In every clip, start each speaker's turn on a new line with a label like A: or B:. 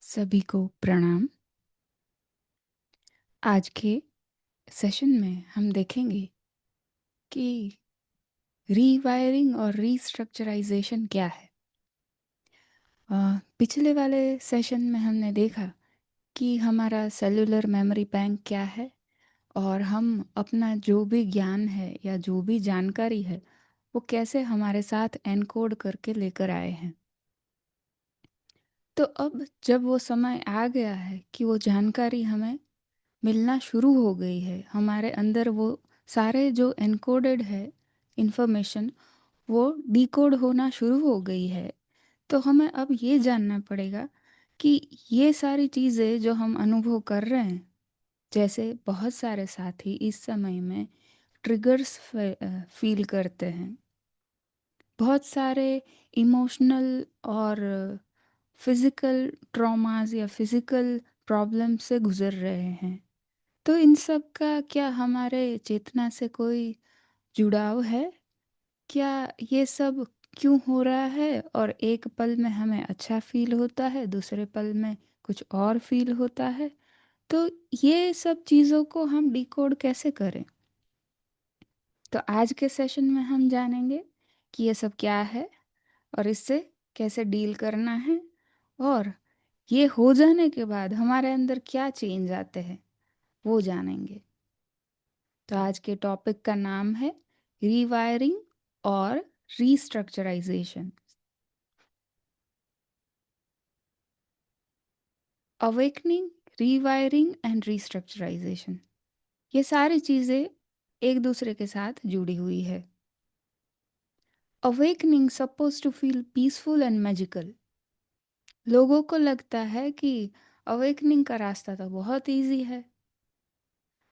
A: सभी को प्रणाम। आज के सेशन में हम देखेंगे कि रीवायरिंग और रीस्ट्रक्चराइजेशन क्या है। पिछले वाले सेशन में हमने देखा कि हमारा सेलुलर मेमोरी बैंक क्या है और हम अपना जो भी ज्ञान है या जो भी जानकारी है वो कैसे हमारे साथ एनकोड करके लेकर आए हैं। तो अब जब वो समय आ गया है कि वो जानकारी हमें मिलना शुरू हो गई है, हमारे अंदर वो सारे जो एनकोडेड है इंफॉर्मेशन वो डिकोड होना शुरू हो गई है, तो हमें अब ये जानना पड़ेगा कि ये सारी चीज़ें जो हम अनुभव कर रहे हैं, जैसे बहुत सारे साथी इस समय में ट्रिगर्स फील करते हैं, बहुत सारे इमोशनल और फिज़िकल ट्रॉमास या फिज़िकल प्रॉब्लम से गुज़र रहे हैं। तो इन सब का क्या हमारे चेतना से कोई जुड़ाव है? क्या ये सब क्यों हो रहा है और एक पल में हमें अच्छा फील होता है, दूसरे पल में कुछ और फील होता है? तो ये सब चीज़ों को हम डिकोड कैसे करें? तो आज के सेशन में हम जानेंगे कि ये सब क्या है और इससे कैसे डील करना है, और ये हो जाने के बाद हमारे अंदर क्या चेंज आते हैं वो जानेंगे। तो आज के टॉपिक का नाम है रीवायरिंग और रीस्ट्रक्चराइजेशन। अवेकनिंग, रीवायरिंग एंड रीस्ट्रक्चराइजेशन, ये सारी चीज़ें एक दूसरे के साथ जुड़ी हुई है। Awakening suppose to feel peaceful and magical. लोगों को लगता है कि अवेकनिंग का रास्ता तो बहुत इजी है,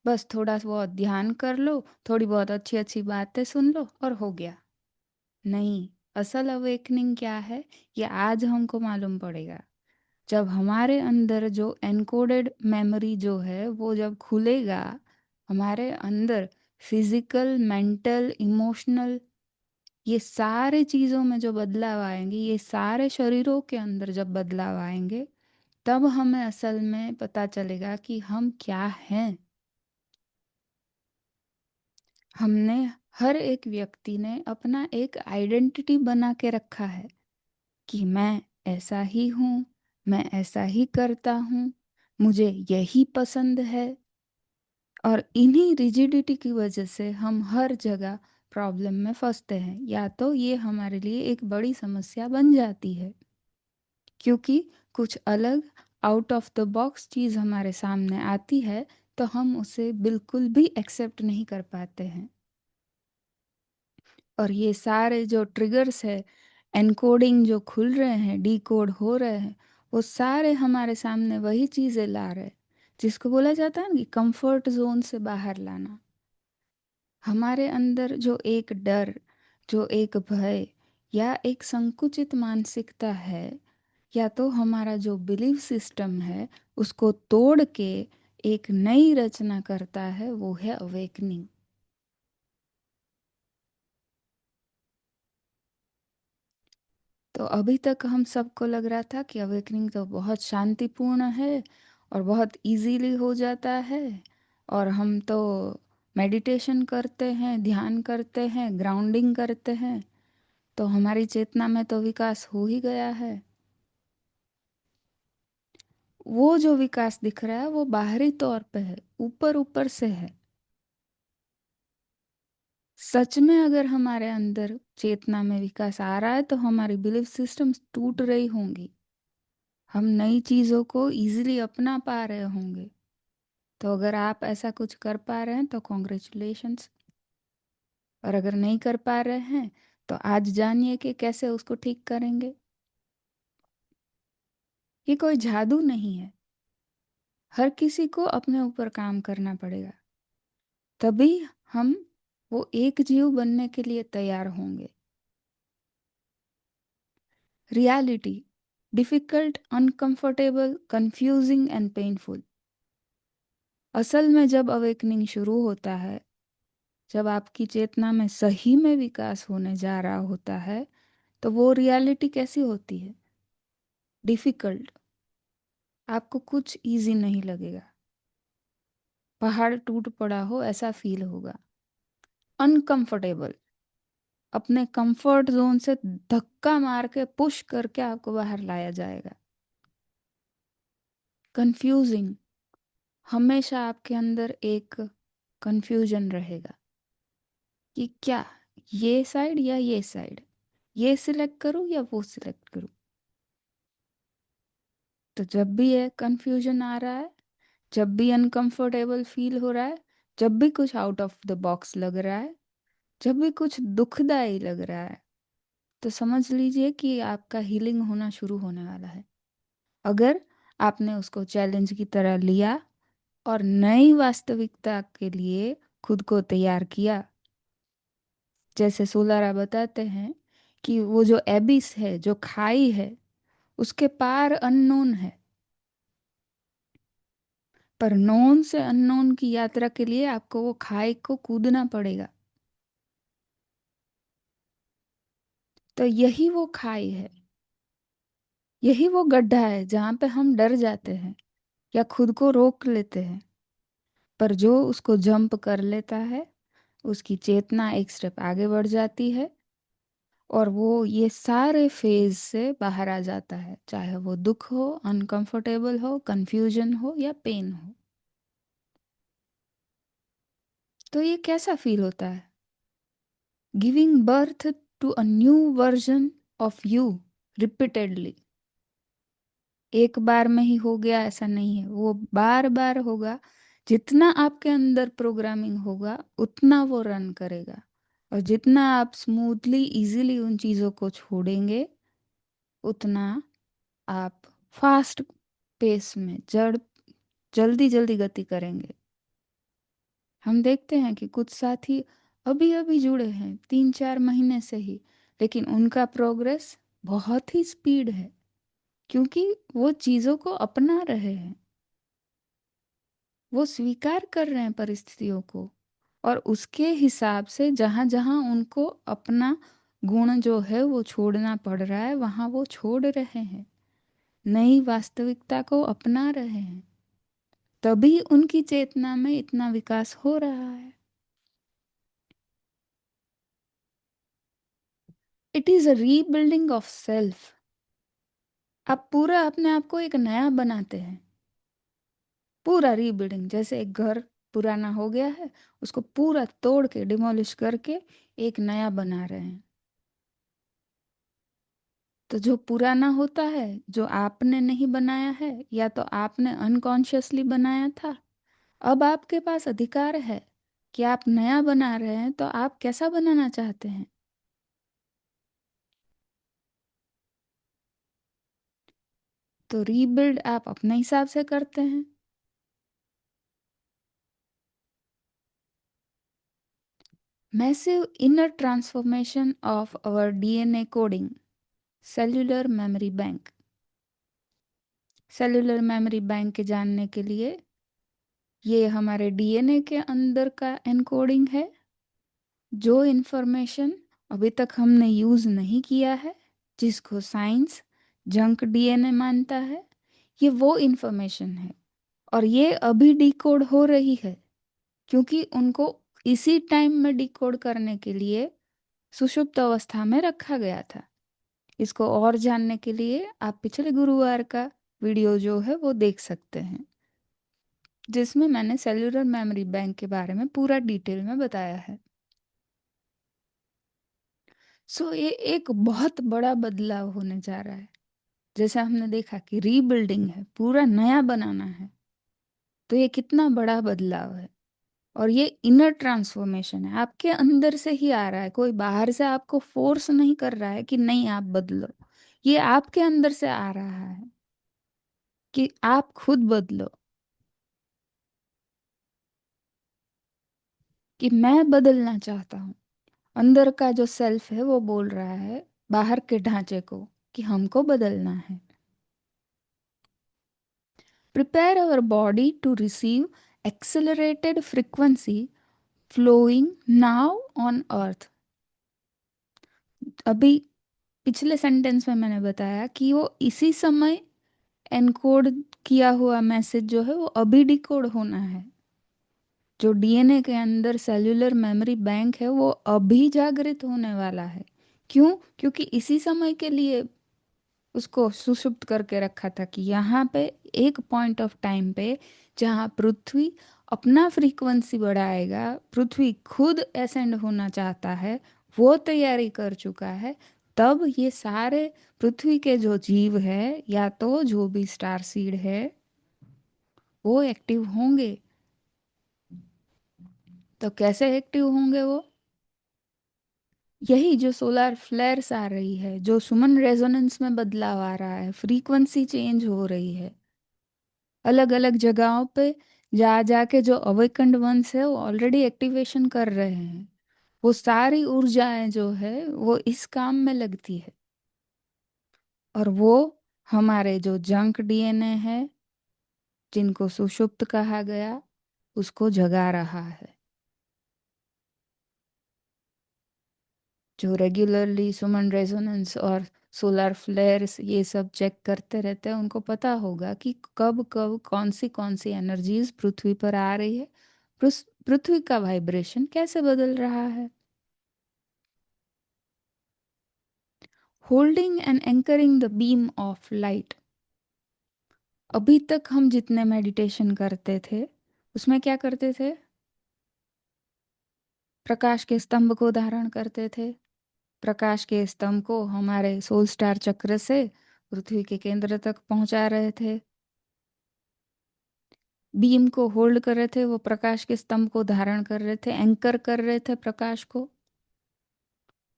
A: बस थोड़ा बहुत ध्यान कर लो, थोड़ी बहुत अच्छी अच्छी बातें सुन लो और हो गया। नहीं, असल अवेकनिंग क्या है ये आज हमको मालूम पड़ेगा। जब हमारे अंदर जो एनकोडेड मेमोरी जो है वो जब खुलेगा, हमारे अंदर फिजिकल, मेंटल, इमोशनल, ये सारे चीज़ों में जो बदलाव आएंगे, ये सारे शरीरों के अंदर जब बदलाव आएंगे, तब हमें असल में पता चलेगा कि हम क्या हैं। हमने, हर एक व्यक्ति ने अपना एक आइडेंटिटी बना के रखा है कि मैं ऐसा ही हूँ, मैं ऐसा ही करता हूँ, मुझे यही पसंद है। और इन्हीं रिजिडिटी की वजह से हम हर जगह प्रॉब्लम में फंसते हैं, या तो ये हमारे लिए एक बड़ी समस्या बन जाती है क्योंकि कुछ अलग आउट ऑफ द बॉक्स चीज़ हमारे सामने आती है, तो हम उसे बिल्कुल भी एक्सेप्ट नहीं कर पाते हैं। और ये सारे जो ट्रिगर्स है, एनकोडिंग जो खुल रहे हैं, डीकोड हो रहे हैं, वो सारे हमारे सामने वही चीज़ें ला रहे हैं जिसको बोला जाता है ना कि कंफर्ट जोन से बाहर लाना। हमारे अंदर जो एक डर, जो एक भय या एक संकुचित मानसिकता है, या तो हमारा जो बिलीफ सिस्टम है, उसको तोड़ के एक नई रचना करता है, वो है अवेकनिंग। तो अभी तक हम सबको लग रहा था कि अवेकनिंग तो बहुत शांतिपूर्ण है और बहुत इजीली हो जाता है, और हम तो मेडिटेशन करते हैं, ध्यान करते हैं, ग्राउंडिंग करते हैं, तो हमारी चेतना में तो विकास हो ही गया है। वो जो विकास दिख रहा है वो बाहरी तौर पे है, ऊपर ऊपर से है। सच में अगर हमारे अंदर चेतना में विकास आ रहा है तो हमारी बिलीफ सिस्टम्स टूट रही होंगी, हम नई चीज़ों को इजीली अपना पा रहे होंगे। तो अगर आप ऐसा कुछ कर पा रहे हैं तो कॉन्ग्रेचुलेशंस, और अगर नहीं कर पा रहे हैं तो आज जानिए कि कैसे उसको ठीक करेंगे। ये कोई जादू नहीं है, हर किसी को अपने ऊपर काम करना पड़ेगा, तभी हम वो एक जीव बनने के लिए तैयार होंगे। Reality difficult, uncomfortable, confusing and painful. असल में जब अवेकनिंग शुरू होता है, जब आपकी चेतना में सही में विकास होने जा रहा होता है, तो वो रियलिटी कैसी होती है? डिफिकल्ट, आपको कुछ इजी नहीं लगेगा। पहाड़ टूट पड़ा हो ऐसा फील होगा। अनकंफर्टेबल, अपने कंफर्ट जोन से धक्का मार के पुश करके आपको बाहर लाया जाएगा। कंफ्यूजिंग, हमेशा आपके अंदर एक कंफ्यूजन रहेगा कि क्या ये साइड या ये साइड, ये सिलेक्ट करूं या वो सिलेक्ट करूं। तो जब भी ये कंफ्यूजन आ रहा है, जब भी अनकंफर्टेबल फील हो रहा है, जब भी कुछ आउट ऑफ द बॉक्स लग रहा है, जब भी कुछ दुखदाई लग रहा है, तो समझ लीजिए कि आपका हीलिंग होना शुरू होने वाला है। अगर आपने उसको चैलेंज की तरह लिया और नई वास्तविकता के लिए खुद को तैयार किया। जैसे सोलारा बताते हैं कि वो जो एबिस है, जो खाई है, उसके पार अननोन है। पर नोन से अननोन की यात्रा के लिए आपको वो खाई को कूदना पड़ेगा। तो यही वो खाई है, यही वो गड्ढा है जहाँ पे हम डर जाते हैं या खुद को रोक लेते हैं। पर जो उसको जंप कर लेता है, उसकी चेतना एक स्टेप आगे बढ़ जाती है और वो ये सारे फेज से बाहर आ जाता है, चाहे वो दुख हो, अनकंफर्टेबल हो, कंफ्यूजन हो या पेन हो। तो ये कैसा फील होता है? Giving birth to a new version of you repeatedly. एक बार में ही हो गया ऐसा नहीं है, वो बार बार होगा। जितना आपके अंदर प्रोग्रामिंग होगा उतना वो रन करेगा। और जितना आप स्मूथली इजीली उन चीज़ों को छोड़ेंगे, उतना आप फास्ट पेस में जल्दी जल्दी गति करेंगे। हम देखते हैं कि कुछ साथी अभी अभी जुड़े हैं 3-4 महीने से ही, लेकिन उनका प्रोग्रेस बहुत ही स्पीड है, क्योंकि वो चीज़ों को अपना रहे हैं। वो स्वीकार कर रहे हैं परिस्थितियों को, और उसके हिसाब से जहाँ जहाँ उनको अपना गुण जो है वो छोड़ना पड़ रहा है, वहाँ वो छोड़ रहे हैं, नई वास्तविकता को अपना रहे हैं। तभी उनकी चेतना में इतना विकास हो रहा है। It is a rebuilding of self. आप पूरा अपने आप को एक नया बनाते हैं। पूरा रीबिल्डिंग, जैसे एक घर पुराना हो गया है, उसको पूरा तोड़ के डिमोलिश करके एक नया बना रहे हैं। तो जो पुराना होता है, जो आपने नहीं बनाया है या तो आपने अनकॉन्शियसली बनाया था, अब आपके पास अधिकार है कि आप नया बना रहे हैं। तो आप कैसा बनाना चाहते हैं? तो रीबिल्ड आप अपने हिसाब से करते हैं। Massive inner transformation of our DNA coding, cellular memory bank. Cellular memory bank के जानने के लिए, ये हमारे डीएनए के अंदर का एनकोडिंग है। जो इन्फॉर्मेशन अभी तक हमने यूज़ नहीं किया है, जिसको साइंस जंक डीएनए मानता है, ये वो इन्फॉर्मेशन है। और ये अभी डिकोड हो रही है, क्योंकि उनको इसी टाइम में डिकोड करने के लिए सुषुप्त अवस्था में रखा गया था। इसको और जानने के लिए आप पिछले गुरुवार का वीडियो जो है वो देख सकते हैं, जिसमें मैंने सेल्युलर मेमोरी बैंक के बारे में पूरा डिटेल में बताया है। सो ये एक बहुत बड़ा बदलाव होने जा रहा है। जैसे हमने देखा कि रीबिल्डिंग है, पूरा नया बनाना है, तो ये कितना बड़ा बदलाव है। और ये इनर ट्रांसफॉर्मेशन है, आपके अंदर से ही आ रहा है। कोई बाहर से आपको फोर्स नहीं कर रहा है कि नहीं आप बदलो। ये आपके अंदर से आ रहा है कि आप खुद बदलो, कि मैं बदलना चाहता हूँ। अंदर का जो सेल्फ है वो बोल रहा है बाहर के ढांचे को कि हमको बदलना है। Prepare our body to receive accelerated frequency flowing now on earth. अभी पिछले सेंटेंस में मैंने बताया कि वो इसी समय एनकोड किया हुआ मैसेज जो है वो अभी डिकोड होना है। जो डीएनए के अंदर सेल्यूलर मेमोरी बैंक है वो अभी जागृत होने वाला है। क्यों? क्योंकि इसी समय के लिए उसको सुषुप्त करके रखा था कि यहाँ पे एक पॉइंट ऑफ टाइम पे जहाँ पृथ्वी अपना फ्रीक्वेंसी बढ़ाएगा, पृथ्वी खुद एसेंड होना चाहता है, वो तैयारी कर चुका है, तब ये सारे पृथ्वी के जो जीव है या तो जो भी स्टार सीड है वो एक्टिव होंगे। तो कैसे एक्टिव होंगे वो? यही जो सोलार फ्लेयर्स आ रही है, जो सुमन रेजोनेंस में बदलाव आ रहा है, फ्रीक्वेंसी चेंज हो रही है अलग अलग जगहों पे, जा जाके जो अवेकन्ड वंस है वो ऑलरेडी एक्टिवेशन कर रहे हैं। वो सारी ऊर्जाएं जो है वो इस काम में लगती है, और वो हमारे जो जंक डीएनए है जिनको सुषुप्त कहा गया उसको जगा रहा है। जो रेगुलरली सुमन रेजोनेंस और सोलर फ्लेयर्स ये सब चेक करते रहते हैं उनको पता होगा कि कब कब कौन सी एनर्जीज पृथ्वी पर आ रही है, पृथ्वी का वाइब्रेशन कैसे बदल रहा है। Holding and anchoring the beam of light. अभी तक हम जितने मेडिटेशन करते थे उसमें क्या करते थे? प्रकाश के स्तंभ को धारण करते थे। प्रकाश के स्तंभ को हमारे सोल स्टार चक्र से पृथ्वी के केंद्र तक पहुंचा रहे थे। बीम को होल्ड कर रहे थे, वो प्रकाश के स्तंभ को धारण कर रहे थे, एंकर कर रहे थे प्रकाश को,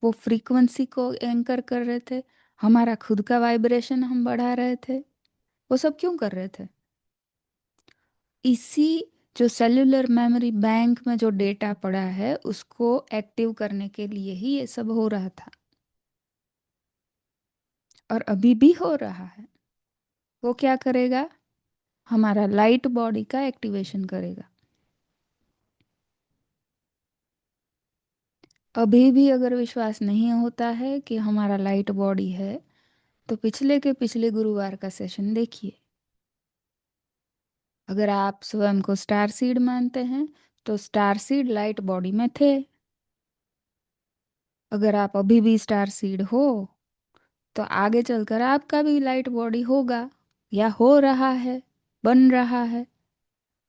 A: वो फ्रीक्वेंसी को एंकर कर रहे थे। हमारा खुद का वाइब्रेशन हम बढ़ा रहे थे। वो सब क्यों कर रहे थे? इसी जो सेल्यूलर मेमोरी बैंक में जो डेटा पड़ा है उसको एक्टिव करने के लिए ही ये सब हो रहा था, और अभी भी हो रहा है। वो क्या करेगा? हमारा लाइट बॉडी का एक्टिवेशन करेगा। अभी भी अगर विश्वास नहीं होता है कि हमारा लाइट बॉडी है तो पिछले के पिछले गुरुवार का सेशन देखिए। अगर आप स्वयं को स्टार सीड मानते हैं तो स्टार सीड लाइट बॉडी में थे। अगर आप अभी भी स्टार सीड हो तो आगे चलकर आपका भी लाइट बॉडी होगा, या हो रहा है, बन रहा है।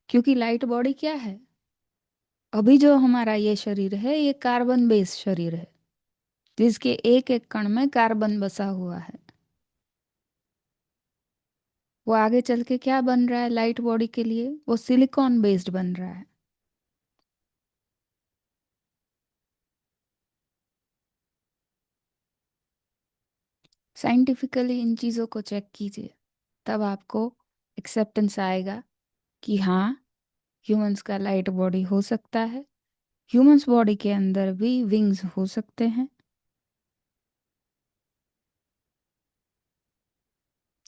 A: क्योंकि लाइट बॉडी क्या है? अभी जो हमारा ये शरीर है ये कार्बन बेस्ड शरीर है जिसके एक एक कण में कार्बन बसा हुआ है। वो आगे चल के क्या बन रहा है लाइट बॉडी के लिए? वो सिलिकॉन बेस्ड बन रहा है। साइंटिफिकली इन चीज़ों को चेक कीजिए, तब आपको एक्सेप्टेंस आएगा कि हाँ, ह्यूमंस का लाइट बॉडी हो सकता है। ह्यूमंस बॉडी के अंदर भी विंग्स हो सकते हैं।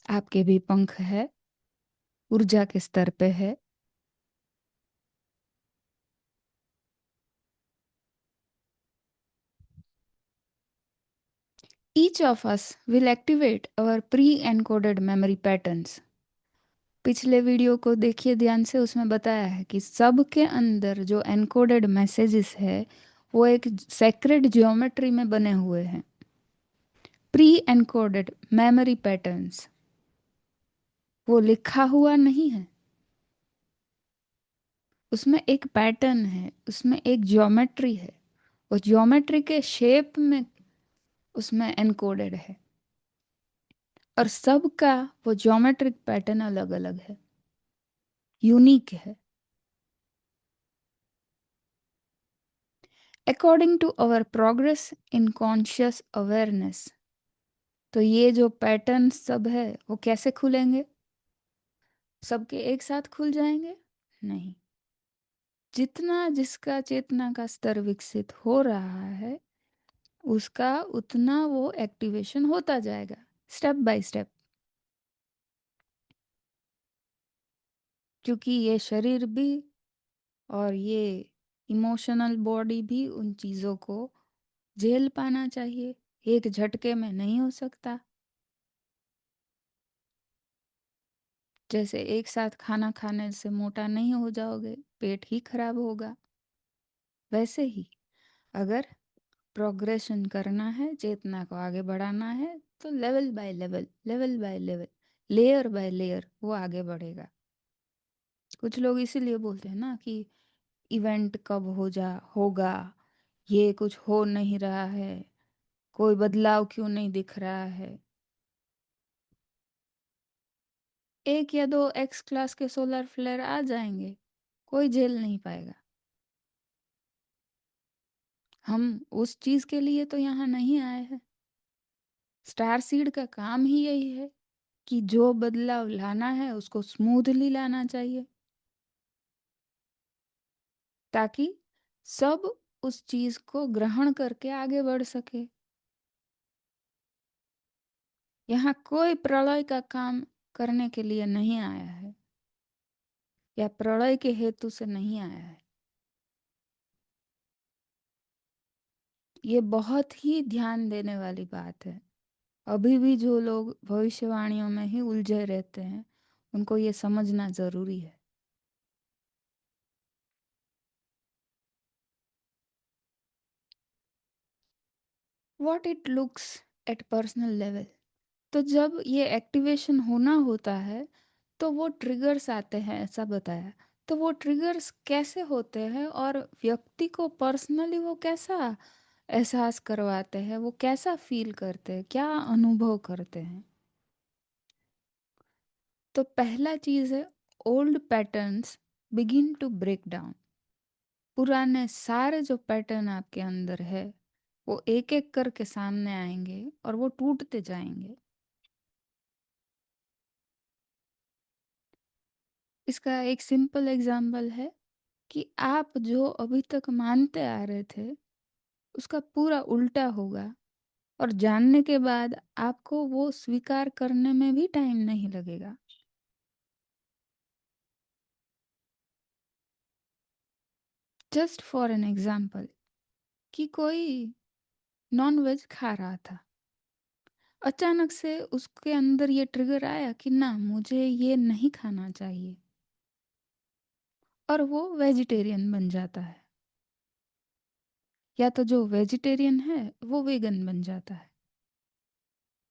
A: आपके भी पंख है, ऊर्जा के स्तर पे है। Each of us will activate our pre-encoded memory patterns. पिछले वीडियो को देखिए ध्यान से, उसमें बताया है कि सबके अंदर जो एनकोडेड मैसेजेस है वो एक सेक्रेड ज्योमेट्री में बने हुए हैं। प्री एनकोडेड मेमोरी पैटर्न्स, वो लिखा हुआ नहीं है, उसमें एक पैटर्न है, उसमें एक ज्योमेट्री है। वो ज्योमेट्री के शेप में उसमें एनकोडेड है, और सबका वो ज्योमेट्रिक पैटर्न अलग अलग है, यूनिक है। According to our progress in conscious awareness. तो ये जो पैटर्न सब है वो कैसे खुलेंगे? सबके एक साथ खुल जाएंगे? नहीं। जितना जिसका चेतना का स्तर विकसित हो रहा है उसका उतना वो एक्टिवेशन होता जाएगा, स्टेप बाय स्टेप। क्योंकि ये शरीर भी और ये इमोशनल बॉडी भी उन चीज़ों को झेल पाना चाहिए, एक झटके में नहीं हो सकता। जैसे एक साथ खाना खाने से मोटा नहीं हो जाओगे, पेट ही खराब होगा। वैसे ही अगर प्रोग्रेशन करना है, चेतना को आगे बढ़ाना है, तो level by level, level by level, layer by layer वो आगे बढ़ेगा। कुछ लोग इसीलिए बोलते हैं ना कि इवेंट कब होगा, ये कुछ हो नहीं रहा है, कोई बदलाव क्यों नहीं दिख रहा है। एक या दो एक्स क्लास के सोलर फ्लेयर आ जाएंगे, कोई झेल नहीं पाएगा। हम उस चीज के लिए तो यहाँ नहीं आए हैं। स्टार सीड का काम ही यही है कि जो बदलाव लाना है उसको स्मूथली लाना चाहिए, ताकि सब उस चीज को ग्रहण करके आगे बढ़ सके। यहाँ कोई प्रलय का काम करने के लिए नहीं आया है, या प्रलय के हेतु से नहीं आया है। ये बहुत ही ध्यान देने वाली बात है। अभी भी जो लोग भविष्यवाणियों में ही उलझे रहते हैं, उनको ये समझना जरूरी है। What it looks at personal level. तो जब ये एक्टिवेशन होना होता है तो वो ट्रिगर्स आते हैं, ऐसा बताया। तो वो ट्रिगर्स कैसे होते हैं और व्यक्ति को पर्सनली वो कैसा एहसास करवाते हैं, वो कैसा फील करते हैं, क्या अनुभव करते हैं। तो पहला चीज है, old patterns begin to break down. पुराने सारे जो पैटर्न आपके अंदर है वो एक एक करके सामने आएंगे और वो टूटते जाएंगे। इसका एक सिंपल एग्जाम्पल है कि आप जो अभी तक मानते आ रहे थे उसका पूरा उल्टा होगा, और जानने के बाद आपको वो स्वीकार करने में भी टाइम नहीं लगेगा। जस्ट फॉर एन एग्जाम्पल, कि कोई नॉन वेज खा रहा था, अचानक से उसके अंदर ये ट्रिगर आया कि ना, मुझे ये नहीं खाना चाहिए, और वो वेजिटेरियन बन जाता है। या तो जो वेजिटेरियन है वो वेगन बन जाता है।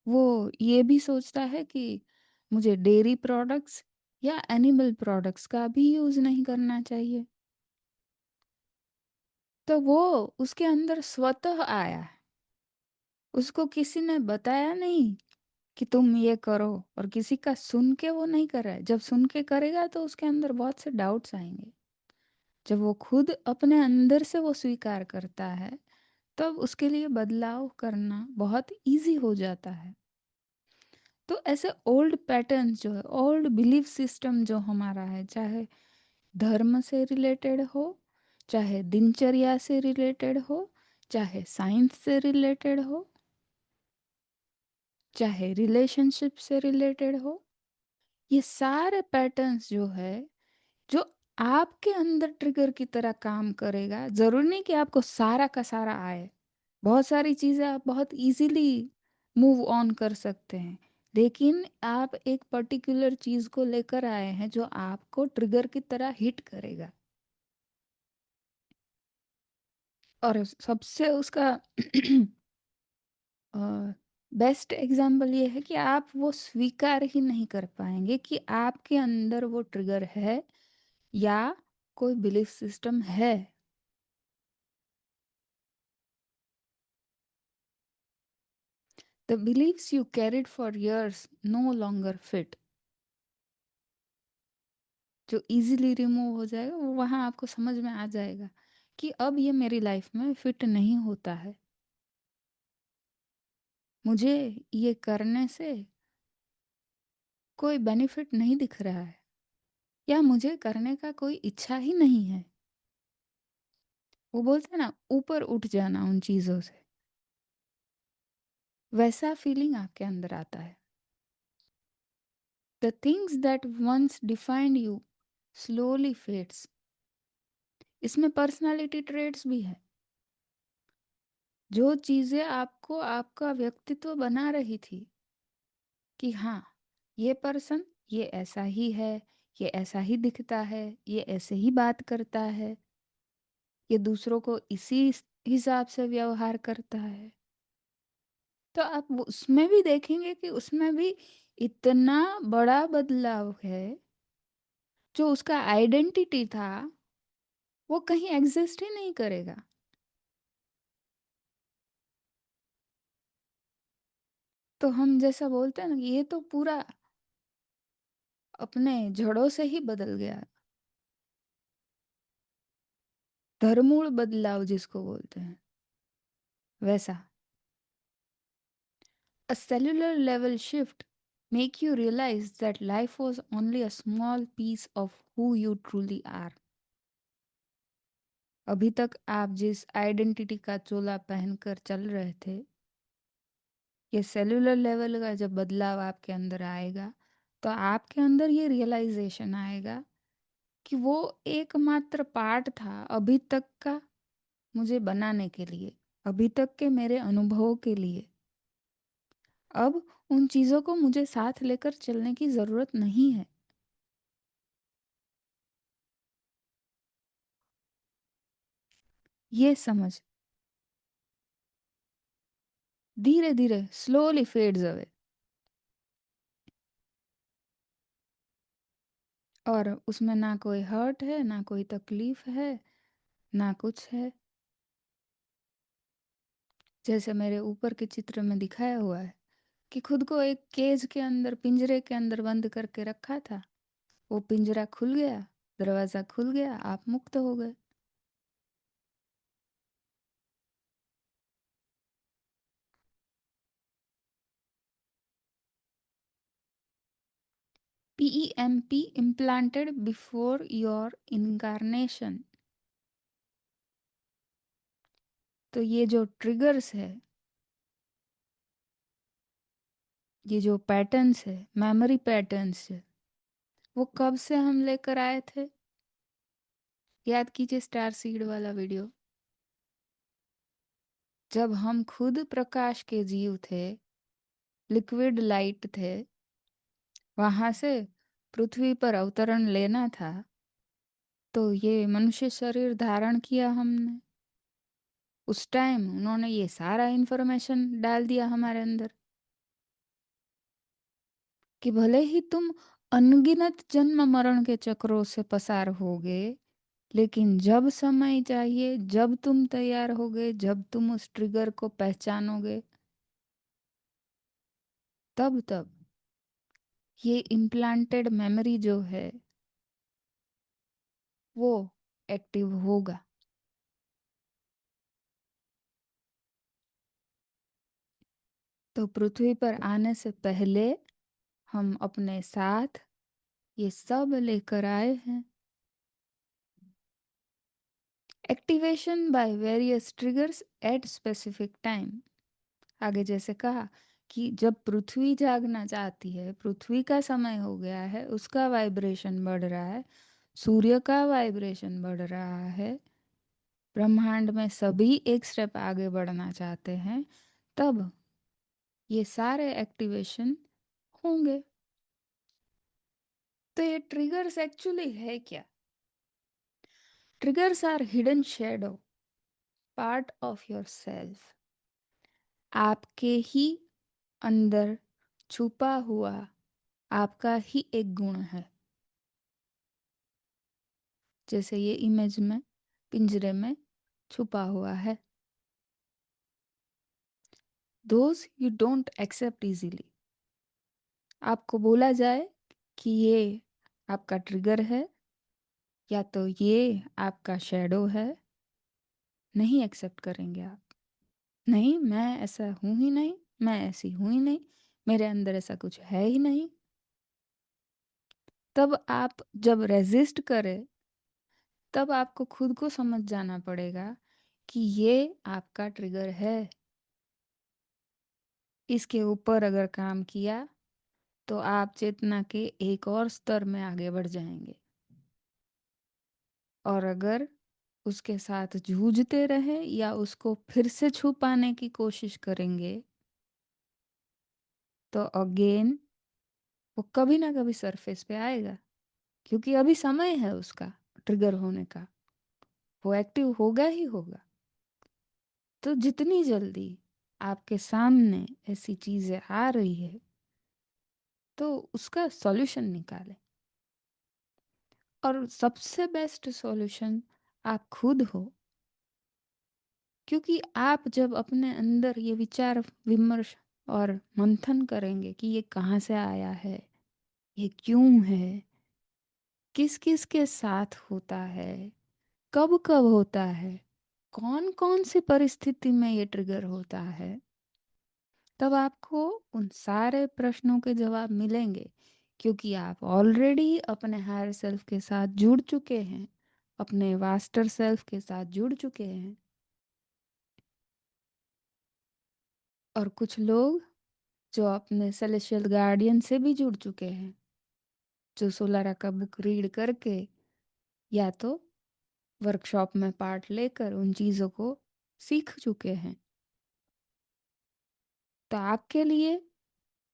A: वो ये भी सोचता है कि मुझे डेयरी प्रोडक्ट्स या एनिमल प्रोडक्ट्स का भी यूज नहीं करना चाहिए। तो वो उसके अंदर स्वतः आया है, उसको किसी ने बताया नहीं कि तुम ये करो, और किसी का सुन के वो नहीं कर रहा है। जब सुन के करेगा तो उसके अंदर बहुत से डाउट्स आएंगे। जब वो खुद अपने अंदर से वो स्वीकार करता है, तब उसके लिए बदलाव करना बहुत इजी हो जाता है। तो ऐसे ओल्ड पैटर्न्स जो है, ओल्ड बिलीफ सिस्टम जो हमारा है, चाहे धर्म से रिलेटेड हो, चाहे दिनचर्या से रिलेटेड हो, चाहे साइंस से रिलेटेड हो, चाहे रिलेशनशिप से रिलेटेड हो, ये सारे पैटर्न्स जो है, जो आपके अंदर ट्रिगर की तरह काम करेगा। जरूरी नहीं कि आपको सारा का सारा आए, बहुत सारी चीजें आप बहुत इजीली मूव ऑन कर सकते हैं, लेकिन आप एक पर्टिकुलर चीज को लेकर आए हैं जो आपको ट्रिगर की तरह हिट करेगा। और सबसे उसका बेस्ट एग्जाम्पल ये है कि आप वो स्वीकार ही नहीं कर पाएंगे कि आपके अंदर वो ट्रिगर है या कोई बिलीफ सिस्टम है। The beliefs you carried for years no longer fit. जो इजीली रिमूव हो जाएगा, वो वहाँ आपको समझ में आ जाएगा कि अब ये मेरी लाइफ में फिट नहीं होता है, मुझे ये करने से कोई बेनिफिट नहीं दिख रहा है, या मुझे करने का कोई इच्छा ही नहीं है। वो बोलते हैं ना, ऊपर उठ जाना उन चीज़ों से, वैसा फीलिंग आपके अंदर आता है। The things that once defined you slowly fades. इसमें पर्सनालिटी ट्रेड्स भी है। जो चीज़ें आपको आपका व्यक्तित्व बना रही थी कि हाँ, ये पर्सन ये ऐसा ही है, ये ऐसा ही दिखता है, ये ऐसे ही बात करता है, ये दूसरों को इसी हिसाब से व्यवहार करता है। तो आप उसमें भी देखेंगे कि उसमें भी इतना बड़ा बदलाव है। जो उसका आइडेंटिटी था वो कहीं एग्जिस्ट ही नहीं करेगा। तो हम जैसा बोलते हैं ना कि ये तो पूरा अपने जड़ों से ही बदल गया। धरमूल बदलाव जिसको बोलते हैं वैसा। A cellular level shift make you realize that life was only a small piece of who you truly are. अभी तक आप जिस आइडेंटिटी का चोला पहनकर चल रहे थे, ये सेलुलर लेवल का जब बदलाव आपके अंदर आएगा तो आपके अंदर ये रियलाइजेशन आएगा कि वो एकमात्र पार्ट था अभी तक का मुझे बनाने के लिए, अभी तक के मेरे अनुभवों के लिए। अब उन चीज़ों को मुझे साथ लेकर चलने की ज़रूरत नहीं है। ये समझ धीरे धीरे स्लोली फेड्स अवे और उसमें ना कोई हर्ट है, ना कोई तकलीफ है, ना कुछ है। जैसे मेरे ऊपर के चित्र में दिखाया हुआ है कि खुद को एक केज के अंदर, पिंजरे के अंदर बंद करके रखा था। वो पिंजरा खुल गया, दरवाज़ा खुल गया, आप मुक्त हो गए। PEMP implanted before your incarnation। तो ये जो ट्रिगर्स है, ये जो पैटर्न्स है, मेमोरी पैटर्न्स है, वो कब से हम लेकर आए थे? याद कीजिए स्टार सीड वाला वीडियो। जब हम खुद प्रकाश के जीव थे, लिक्विड लाइट थे, वहां से पृथ्वी पर अवतरण लेना था, तो ये मनुष्य शरीर धारण किया हमने। उस टाइम उन्होंने ये सारा इंफॉर्मेशन डाल दिया हमारे अंदर कि भले ही तुम अनगिनत जन्म मरण के चक्रों से पसार होगे, लेकिन जब समय चाहिए, जब तुम तैयार होगे, जब तुम उस ट्रिगर को पहचानोगे, तब तब ये इम्प्लांटेड मेमोरी जो है वो एक्टिव होगा। तो पृथ्वी पर आने से पहले हम अपने साथ ये सब लेकर आए हैं। Activation by various triggers at specific time. आगे जैसे कहा कि जब पृथ्वी जागना चाहती है, पृथ्वी का समय हो गया है, उसका वाइब्रेशन बढ़ रहा है, सूर्य का वाइब्रेशन बढ़ रहा है, ब्रह्मांड में सभी एक स्टेप आगे बढ़ना चाहते हैं, तब ये सारे एक्टिवेशन होंगे। तो ये ट्रिगर्स एक्चुअली है क्या? Triggers are hidden shadow part of your self. आपके ही अंदर छुपा हुआ आपका ही एक गुण है। जैसे ये इमेज में पिंजरे में छुपा हुआ है। Those you don't accept easily. आपको बोला जाए कि ये आपका ट्रिगर है या तो ये आपका शेडो है, नहीं एक्सेप्ट करेंगे आप। नहीं, मैं ऐसा हूं ही नहीं, मैं ऐसी हूं ही नहीं, मेरे अंदर ऐसा कुछ है ही नहीं। तब आप जब रेजिस्ट करें, तब आपको खुद को समझ जाना पड़ेगा कि ये आपका ट्रिगर है। इसके ऊपर अगर काम किया तो आप चेतना के एक और स्तर में आगे बढ़ जाएंगे। और अगर उसके साथ जूझते रहे या उसको फिर से छुपाने की कोशिश करेंगे, तो अगेन वो कभी ना कभी सरफेस पे आएगा, क्योंकि अभी समय है उसका ट्रिगर होने का। वो एक्टिव होगा ही होगा। तो जितनी जल्दी आपके सामने ऐसी चीजें आ रही है, तो उसका सॉल्यूशन निकालें। और सबसे बेस्ट सॉल्यूशन आप खुद हो, क्योंकि आप जब अपने अंदर ये विचार विमर्श और मंथन करेंगे कि ये कहाँ से आया है, ये क्यों है, किस किस के साथ होता है, कब कब होता है, कौन कौन सी परिस्थिति में ये ट्रिगर होता है, तब आपको उन सारे प्रश्नों के जवाब मिलेंगे। क्योंकि आप ऑलरेडी अपने हायर सेल्फ के साथ जुड़ चुके हैं, अपने वास्टर सेल्फ के साथ जुड़ चुके हैं। और कुछ लोग जो अपने सेलेशियल गार्डियन से भी जुड़ चुके हैं, जो सोलारा का बुक रीड करके या तो वर्कशॉप में पार्ट लेकर उन चीज़ों को सीख चुके हैं। तो आपके लिए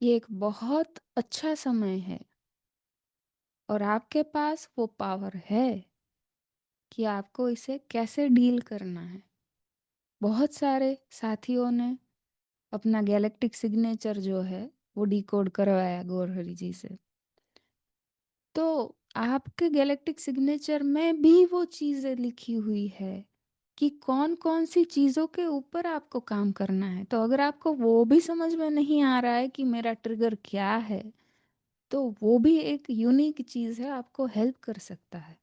A: ये एक बहुत अच्छा समय है, और आपके पास वो पावर है कि आपको इसे कैसे डील करना है। बहुत सारे साथियों ने अपना गैलेक्टिक सिग्नेचर जो है वो डिकोड करवाया गौरहरी जी से। तो आपके गैलेक्टिक सिग्नेचर में भी वो चीज़ें लिखी हुई है कि कौन कौन सी चीज़ों के ऊपर आपको काम करना है। तो अगर आपको वो भी समझ में नहीं आ रहा है कि मेरा ट्रिगर क्या है, तो वो भी एक यूनिक चीज़ है, आपको हेल्प कर सकता है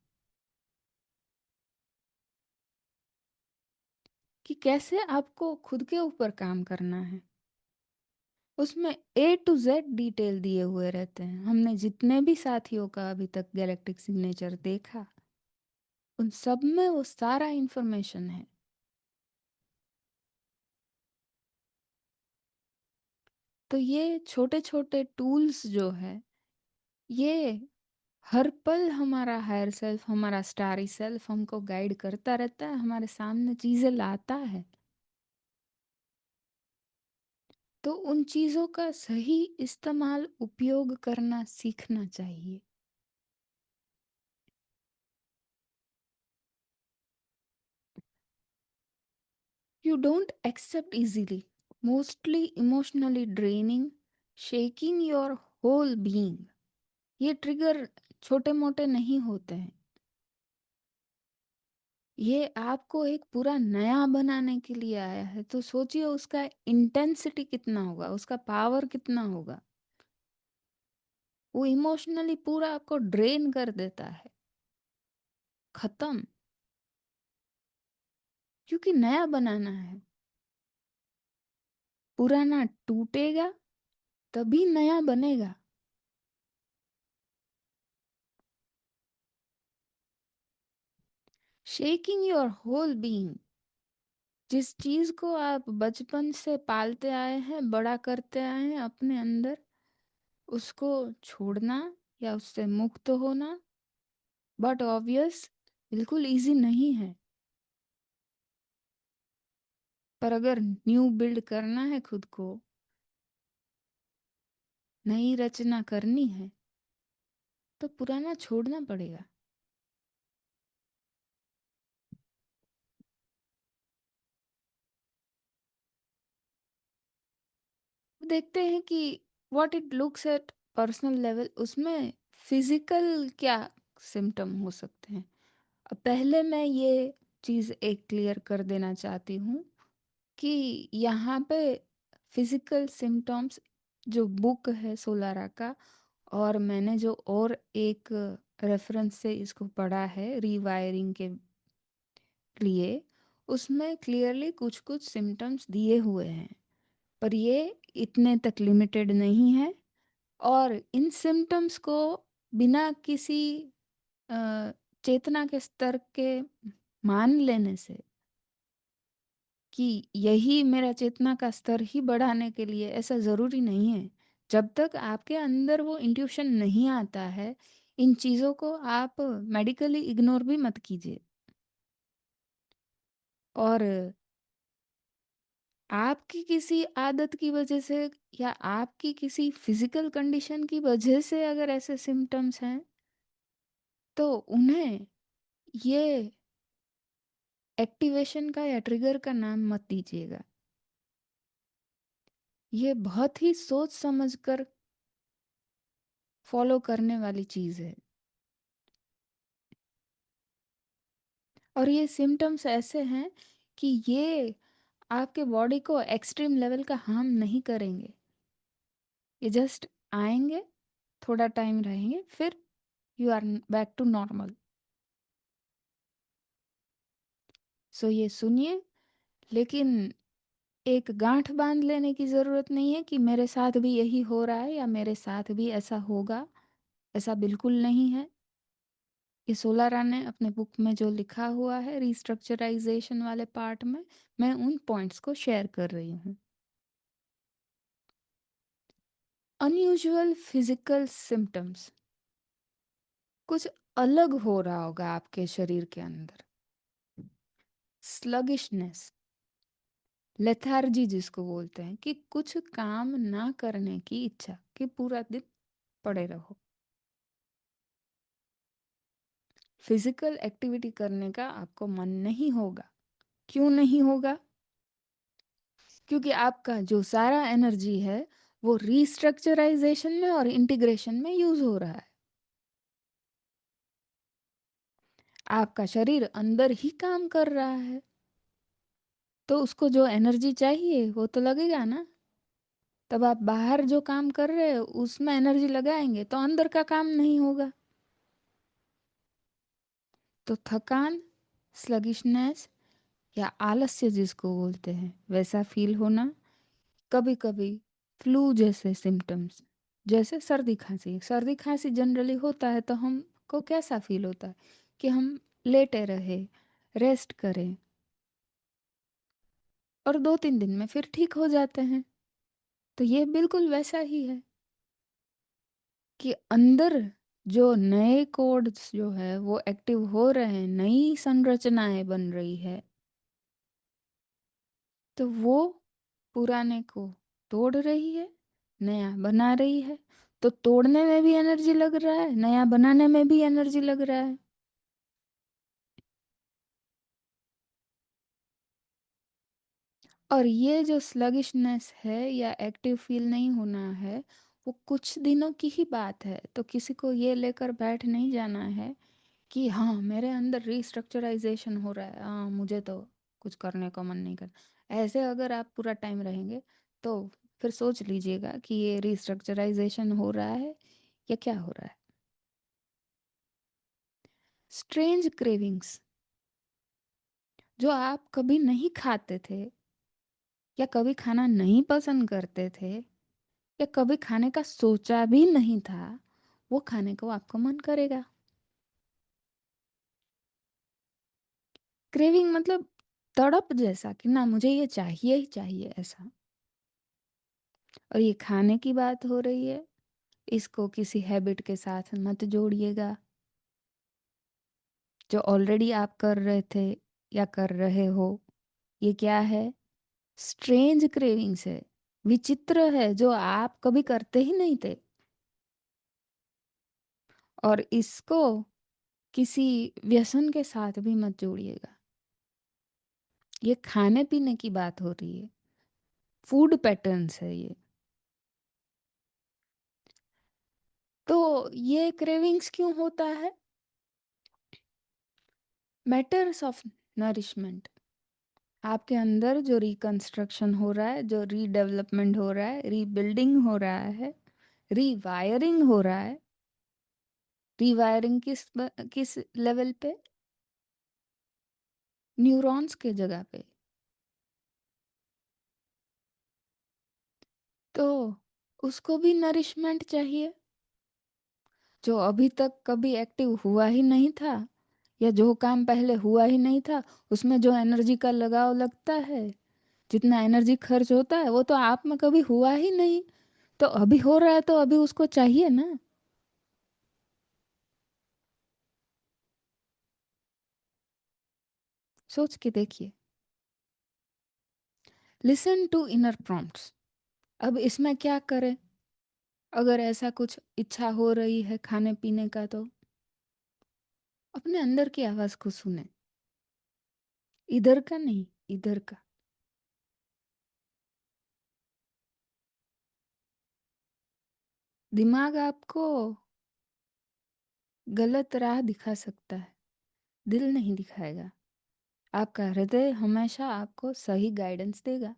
A: कि कैसे आपको खुद के ऊपर काम करना है। उसमें A to Z डिटेल दिए हुए रहते हैं। हमने जितने भी साथियों का अभी तक गैलेक्टिक सिग्नेचर देखा, उन सब में वो सारा इंफॉर्मेशन है। तो ये छोटे छोटे टूल्स जो है, ये हर पल हमारा हायर सेल्फ, हमारा स्टारी सेल्फ हमको गाइड करता रहता है, हमारे सामने चीज़ें लाता है। तो उन चीज़ों का सही इस्तेमाल, उपयोग करना सीखना चाहिए। You don't accept easily, mostly emotionally draining, shaking your whole being। ये ट्रिगर छोटे मोटे नहीं होते हैं। ये आपको एक पूरा नया बनाने के लिए आया है, तो सोचिए उसका इंटेंसिटी कितना होगा, उसका पावर कितना होगा। वो इमोशनली पूरा आपको ड्रेन कर देता है, खत्म। क्योंकि नया बनाना है, पुराना टूटेगा तभी नया बनेगा। शेकिंग योर होल बीइंग, जिस चीज को आप बचपन से पालते आए हैं, बड़ा करते आए हैं अपने अंदर, उसको छोड़ना या उससे मुक्त होना, बट ऑब्वियस बिल्कुल इजी नहीं है। पर अगर न्यू बिल्ड करना है खुद को, नई रचना करनी है, तो पुराना छोड़ना पड़ेगा। देखते हैं कि what it looks at personal level, उसमें फिजिकल क्या सिम्टम हो सकते हैं। अब पहले मैं ये चीज़ एक क्लियर कर देना चाहती हूँ कि यहाँ पे फिजिकल सिम्टम्स, जो बुक है सोलारा का, और मैंने जो और एक रेफरेंस से इसको पढ़ा है रीवायरिंग के लिए, उसमें क्लियरली कुछ कुछ सिम्टम्स दिए हुए हैं। पर ये इतने तक लिमिटेड नहीं है। और इन सिम्टम्स को बिना किसी अ, चेतना के स्तर के मान लेने से कि यही मेरा चेतना का स्तर ही बढ़ाने के लिए, ऐसा ज़रूरी नहीं है। जब तक आपके अंदर वो इंट्यूशन नहीं आता है, इन चीज़ों को आप मेडिकली इग्नोर भी मत कीजिए। और आपकी किसी आदत की वजह से या आपकी किसी फिजिकल कंडीशन की वजह से अगर ऐसे सिम्टम्स हैं, तो उन्हें ये एक्टिवेशन का या ट्रिगर का नाम मत दीजिएगा। ये बहुत ही सोच समझकर फॉलो करने वाली चीज़ है। और ये सिम्टम्स ऐसे हैं कि ये आपके बॉडी को एक्सट्रीम लेवल का हार्म नहीं करेंगे। ये जस्ट आएंगे, थोड़ा टाइम रहेंगे, फिर you are back to normal. So ये सुनिए, लेकिन एक गांठ बांध लेने की ज़रूरत नहीं है कि मेरे साथ भी यही हो रहा है या मेरे साथ भी ऐसा होगा। ऐसा बिल्कुल नहीं है। ये सोलारा ने अपने बुक में जो लिखा हुआ है रिस्ट्रक्चराइजेशन वाले पार्ट में, मैं उन पॉइंट्स को शेयर कर रही हूँ। अनयूजुअल फिजिकल सिम्टम्स, कुछ अलग हो रहा होगा आपके शरीर के अंदर। स्लगिशनेस, लेथार्जी जिसको बोलते हैं, कि कुछ काम ना करने की इच्छा, कि पूरा दिन पड़े रहो। फिजिकल एक्टिविटी करने का आपको मन नहीं होगा। क्यों नहीं होगा? क्योंकि आपका जो सारा एनर्जी है वो रिस्ट्रक्चराइजेशन में और इंटीग्रेशन में यूज हो रहा है। आपका शरीर अंदर ही काम कर रहा है, तो उसको जो एनर्जी चाहिए वो तो लगेगा ना। तब आप बाहर जो काम कर रहे हो उसमें एनर्जी लगाएंगे तो अंदर का काम नहीं होगा। तो थकान, स्लगिशनेस या आलस्य जिसको बोलते हैं वैसा फील होना, कभी कभी फ्लू जैसे सिम्टम्स, जैसे सर्दी खांसी जनरली होता है, तो हमको कैसा फील होता है कि हम लेटे रहे, रेस्ट करें, और 2-3 दिन में फिर ठीक हो जाते हैं। तो ये बिल्कुल वैसा ही है कि अंदर जो नए कोड्स जो है वो एक्टिव हो रहे हैं, नई संरचनाएं बन रही है, तो वो पुराने को तोड़ रही है, नया बना रही है। तो तोड़ने में भी एनर्जी लग रहा है, नया बनाने में भी एनर्जी लग रहा है। और ये जो स्लगिशनेस है या एक्टिव फील नहीं होना है, वो कुछ दिनों की ही बात है। तो किसी को ये लेकर बैठ नहीं जाना है कि हाँ मेरे अंदर रिस्ट्रक्चराइजेशन हो रहा है, हाँ मुझे तो कुछ करने का मन नहीं करता। ऐसे अगर आप पूरा टाइम रहेंगे तो फिर सोच लीजिएगा कि ये रिस्ट्रक्चराइजेशन हो रहा है या क्या हो रहा है। स्ट्रेंज क्रेविंग्स, जो आप कभी नहीं खाते थे या कभी खाना नहीं पसंद करते थे या कभी खाने का सोचा भी नहीं था, वो खाने को आपको मन करेगा। क्रेविंग मतलब तड़प जैसा, कि ना मुझे ये चाहिए ही चाहिए ऐसा। और ये खाने की बात हो रही है, इसको किसी हैबिट के साथ मत जोड़िएगा जो ऑलरेडी आप कर रहे थे या कर रहे हो। ये क्या है? स्ट्रेंज क्रेविंग्स है, विचित्र है, जो आप कभी करते ही नहीं थे। और इसको किसी व्यसन के साथ भी मत जोड़िएगा। ये खाने पीने की बात हो रही है, फूड पैटर्न्स है ये। तो ये क्रेविंग्स क्यों होता है? मैटर्स ऑफ नरिशमेंट, आपके अंदर जो रिकंस्ट्रक्शन हो रहा है, जो रीडेवलपमेंट हो रहा है, रीबिल्डिंग हो रहा है, रीवायरिंग हो रहा है। रीवायरिंग किस लेवल पे? न्यूरॉन्स के जगह पे। तो उसको भी नरिशमेंट चाहिए, जो अभी तक कभी एक्टिव हुआ ही नहीं था, या जो काम पहले हुआ ही नहीं था, उसमें जो एनर्जी का लगाव लगता है, जितना एनर्जी खर्च होता है, वो तो आप में कभी हुआ ही नहीं। तो अभी हो रहा है तो अभी उसको चाहिए ना। सोच के देखिए। Listen to inner prompts. अब इसमें क्या करें? अगर ऐसा कुछ इच्छा हो रही है खाने पीने का, तो अपने अंदर की आवाज को सुने। इधर का नहीं, इधर का। दिमाग आपको गलत राह दिखा सकता है, दिल नहीं दिखाएगा। आपका हृदय हमेशा आपको सही गाइडेंस देगा।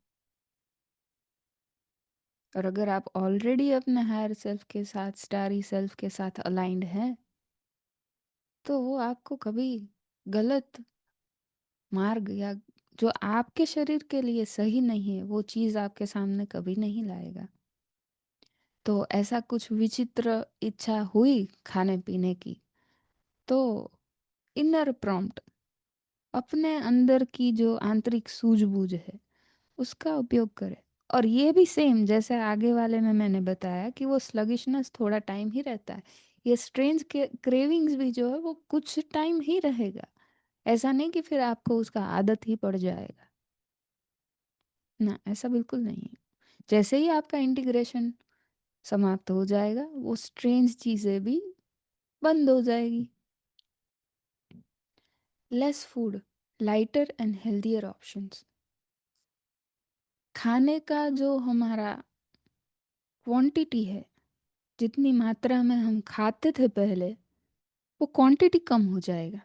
A: और अगर आप ऑलरेडी अपने हायर सेल्फ के साथ, स्टारी सेल्फ के साथ अलाइंड हैं, तो वो आपको कभी गलत मार्ग, या जो आपके शरीर के लिए सही नहीं है, वो चीज़ आपके सामने कभी नहीं लाएगा। तो ऐसा कुछ विचित्र इच्छा हुई खाने पीने की, तो इनर प्रॉम्प्ट, अपने अंदर की जो आंतरिक सूझबूझ है, उसका उपयोग करें। और ये भी सेम जैसे आगे वाले में मैंने बताया कि वो स्लगिशनेस थोड़ा टाइम ही रहता है, ये स्ट्रेंज के क्रेविंग्स भी जो है वो कुछ टाइम ही रहेगा। ऐसा नहीं कि फिर आपको उसका आदत ही पड़ जाएगा, ना, ऐसा बिल्कुल नहीं है। जैसे ही आपका इंटीग्रेशन समाप्त हो जाएगा, वो स्ट्रेंज चीज़ें भी बंद हो जाएगी। Less food, lighter and healthier options. खाने का जो हमारा क्वांटिटी है, जितनी मात्रा में हम खाते थे पहले, वो क्वांटिटी कम हो जाएगा।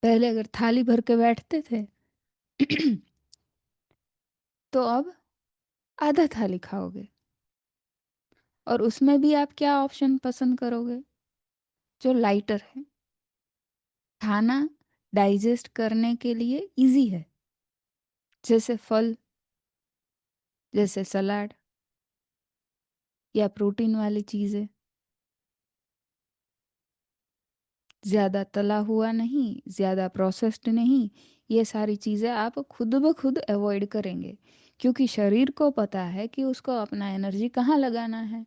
A: पहले अगर थाली भर के बैठते थे तो अब आधा थाली खाओगे। और उसमें भी आप क्या ऑप्शन पसंद करोगे? जो लाइटर है, खाना डाइजेस्ट करने के लिए इजी है, जैसे फल, जैसे सलाद, या प्रोटीन वाली चीज़ें। ज़्यादा तला हुआ नहीं, ज़्यादा प्रोसेस्ड नहीं, ये सारी चीज़ें आप खुद ब खुद अवॉइड करेंगे, क्योंकि शरीर को पता है कि उसको अपना एनर्जी कहाँ लगाना है।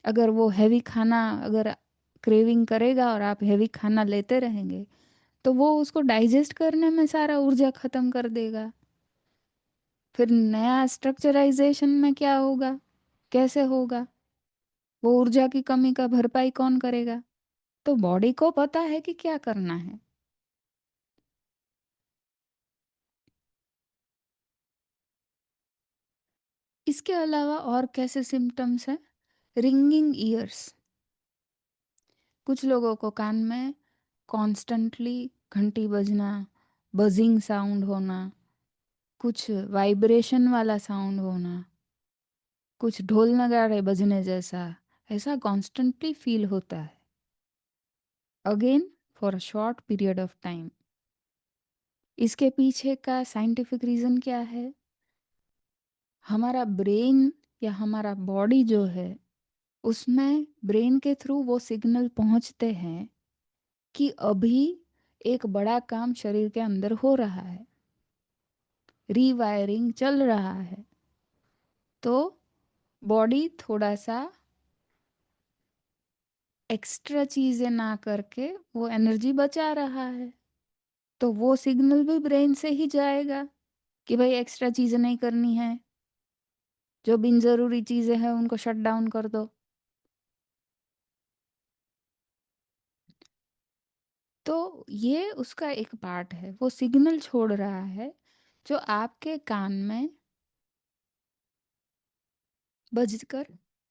A: अगर वो हैवी खाना अगर क्रेविंग करेगा और आप हैवी खाना लेते रहेंगे, तो वो उसको डाइजेस्ट करने में सारा ऊर्जा ख़त्म कर देगा। फिर नया स्ट्रक्चराइजेशन में क्या होगा, कैसे होगा? वो ऊर्जा की कमी का भरपाई कौन करेगा? तो बॉडी को पता है कि क्या करना है। इसके अलावा और कैसे सिम्टम्स हैं? Ringing years. कुछ लोगों को कान में कॉन्स्टेंटली घंटी बजना, बजिंग साउंड होना, कुछ वाइब्रेशन वाला साउंड होना, कुछ ढोल नगाड़े बजने जैसा, ऐसा कॉन्स्टेंटली फील होता है। Again, for a short period of time. इसके पीछे का साइंटिफिक रीज़न क्या है? हमारा ब्रेन या हमारा बॉडी जो है, उसमें ब्रेन के थ्रू वो सिग्नल पहुंचते हैं कि अभी एक बड़ा काम शरीर के अंदर हो रहा है, रीवायरिंग चल रहा है। तो बॉडी थोड़ा सा एक्स्ट्रा चीज़ें ना करके वो एनर्जी बचा रहा है। तो वो सिग्नल भी ब्रेन से ही जाएगा कि भाई एक्स्ट्रा चीज़ें नहीं करनी है, जो बिन ज़रूरी चीज़ें हैं उनको शट डाउन कर दो। तो ये उसका एक पार्ट है, वो सिग्नल छोड़ रहा है जो आपके कान में बजकर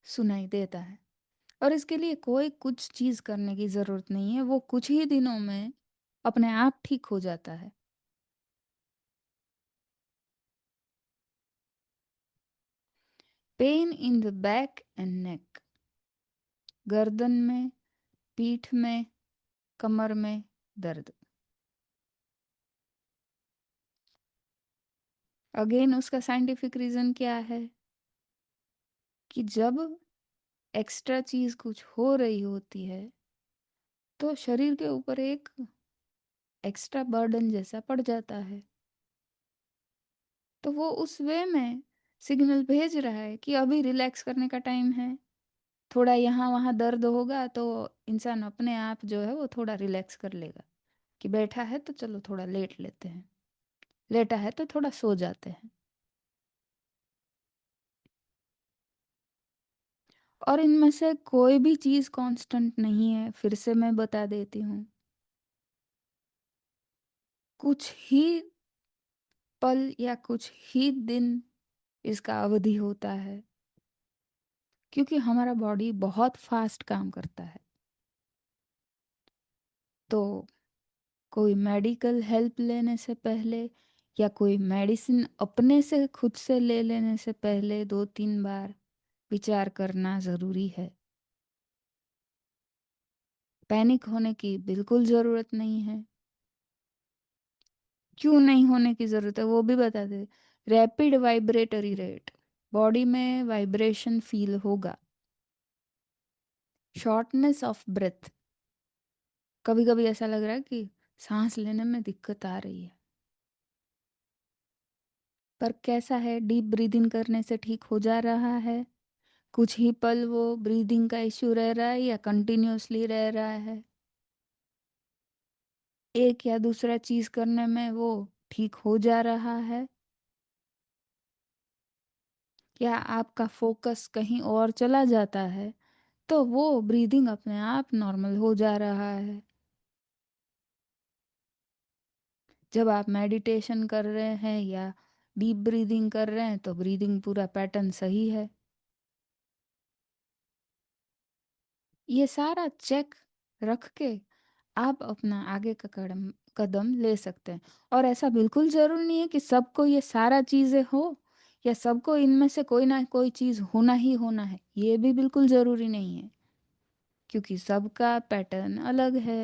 A: सुनाई देता है। और इसके लिए कोई कुछ चीज़ करने की ज़रूरत नहीं है, वो कुछ ही दिनों में अपने आप ठीक हो जाता है। Pain in the back and neck. गर्दन में, पीठ में, कमर में दर्द। अगेन उसका साइंटिफिक रीज़न क्या है? कि जब एक्स्ट्रा चीज़ कुछ हो रही होती है, तो शरीर के ऊपर एक एक्स्ट्रा बर्डन जैसा पड़ जाता है। तो वो उस वे में सिग्नल भेज रहा है कि अभी रिलैक्स करने का टाइम है। थोड़ा यहाँ वहाँ दर्द होगा तो इंसान अपने आप जो है वो थोड़ा रिलैक्स कर लेगा, कि बैठा है तो चलो थोड़ा लेट लेते हैं। लेटा है तो थोड़ा सो जाते हैं। और इनमें से कोई भी चीज़ कांस्टेंट नहीं है, फिर से मैं बता देती हूँ। कुछ ही पल या कुछ ही दिन इसका अवधि होता है, क्योंकि हमारा बॉडी बहुत फास्ट काम करता है। तो कोई मेडिकल हेल्प लेने से पहले या कोई मेडिसिन अपने से खुद से ले लेने से पहले 2-3 बार विचार करना ज़रूरी है। पैनिक होने की बिल्कुल ज़रूरत नहीं है। क्यों नहीं होने की ज़रूरत है वो भी बता दें। रैपिड वाइब्रेटरी रेट, बॉडी में वाइब्रेशन फ़ील होगा। शॉर्टनेस ऑफ ब्रेथ, कभी-कभी ऐसा लग रहा है कि साँस लेने में दिक्कत आ रही है। पर कैसा है, डीप ब्रीथिंग करने से ठीक हो जा रहा है? कुछ ही पल वो ब्रीदिंग का इश्यू रह रहा है या कंटिन्यूअसली रह रहा है? एक या दूसरा चीज़ करने में वो ठीक हो जा रहा है? या आपका फ़ोकस कहीं और चला जाता है, तो वो ब्रीदिंग अपने आप नॉर्मल हो जा रहा है? जब आप मेडिटेशन कर रहे हैं या डीप ब्रीदिंग कर रहे हैं, तो ब्रीदिंग पूरा पैटर्न सही है। ये सारा चेक रख के आप अपना आगे का कदम कदम ले सकते हैं। और ऐसा बिल्कुल ज़रूरी नहीं है कि सबको ये सारा चीज़ें हो या सबको इनमें से कोई ना कोई चीज़ होना ही होना है, ये भी बिल्कुल ज़रूरी नहीं है, क्योंकि सबका पैटर्न अलग है।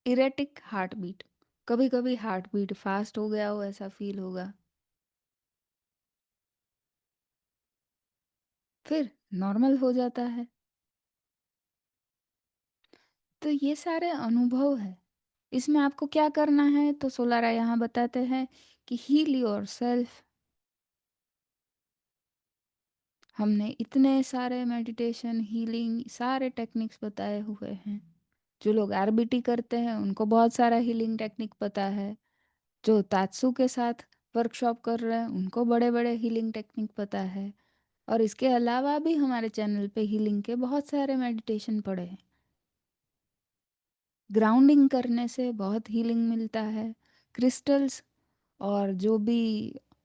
A: इरेटिक हार्ट बीट, कभी कभी हार्ट बीट फास्ट हो गया हो ऐसा फील होगा, फिर नॉर्मल हो जाता है। तो ये सारे अनुभव है, इसमें आपको क्या करना है तो सोलारा यहाँ बताते हैं कि हील योर सेल्फ। हमने इतने सारे मेडिटेशन, हीलिंग, सारे टेक्निक्स बताए हुए हैं। जो लोग आरबीटी करते हैं उनको बहुत सारा हीलिंग टेक्निक पता है। जो तात्सु के साथ वर्कशॉप कर रहे हैं उनको बड़े बड़े हीलिंग टेक्निक पता है। और इसके अलावा भी हमारे चैनल पे हीलिंग के बहुत सारे मेडिटेशन पड़े हैं। ग्राउंडिंग करने से बहुत हीलिंग मिलता है। क्रिस्टल्स और जो भी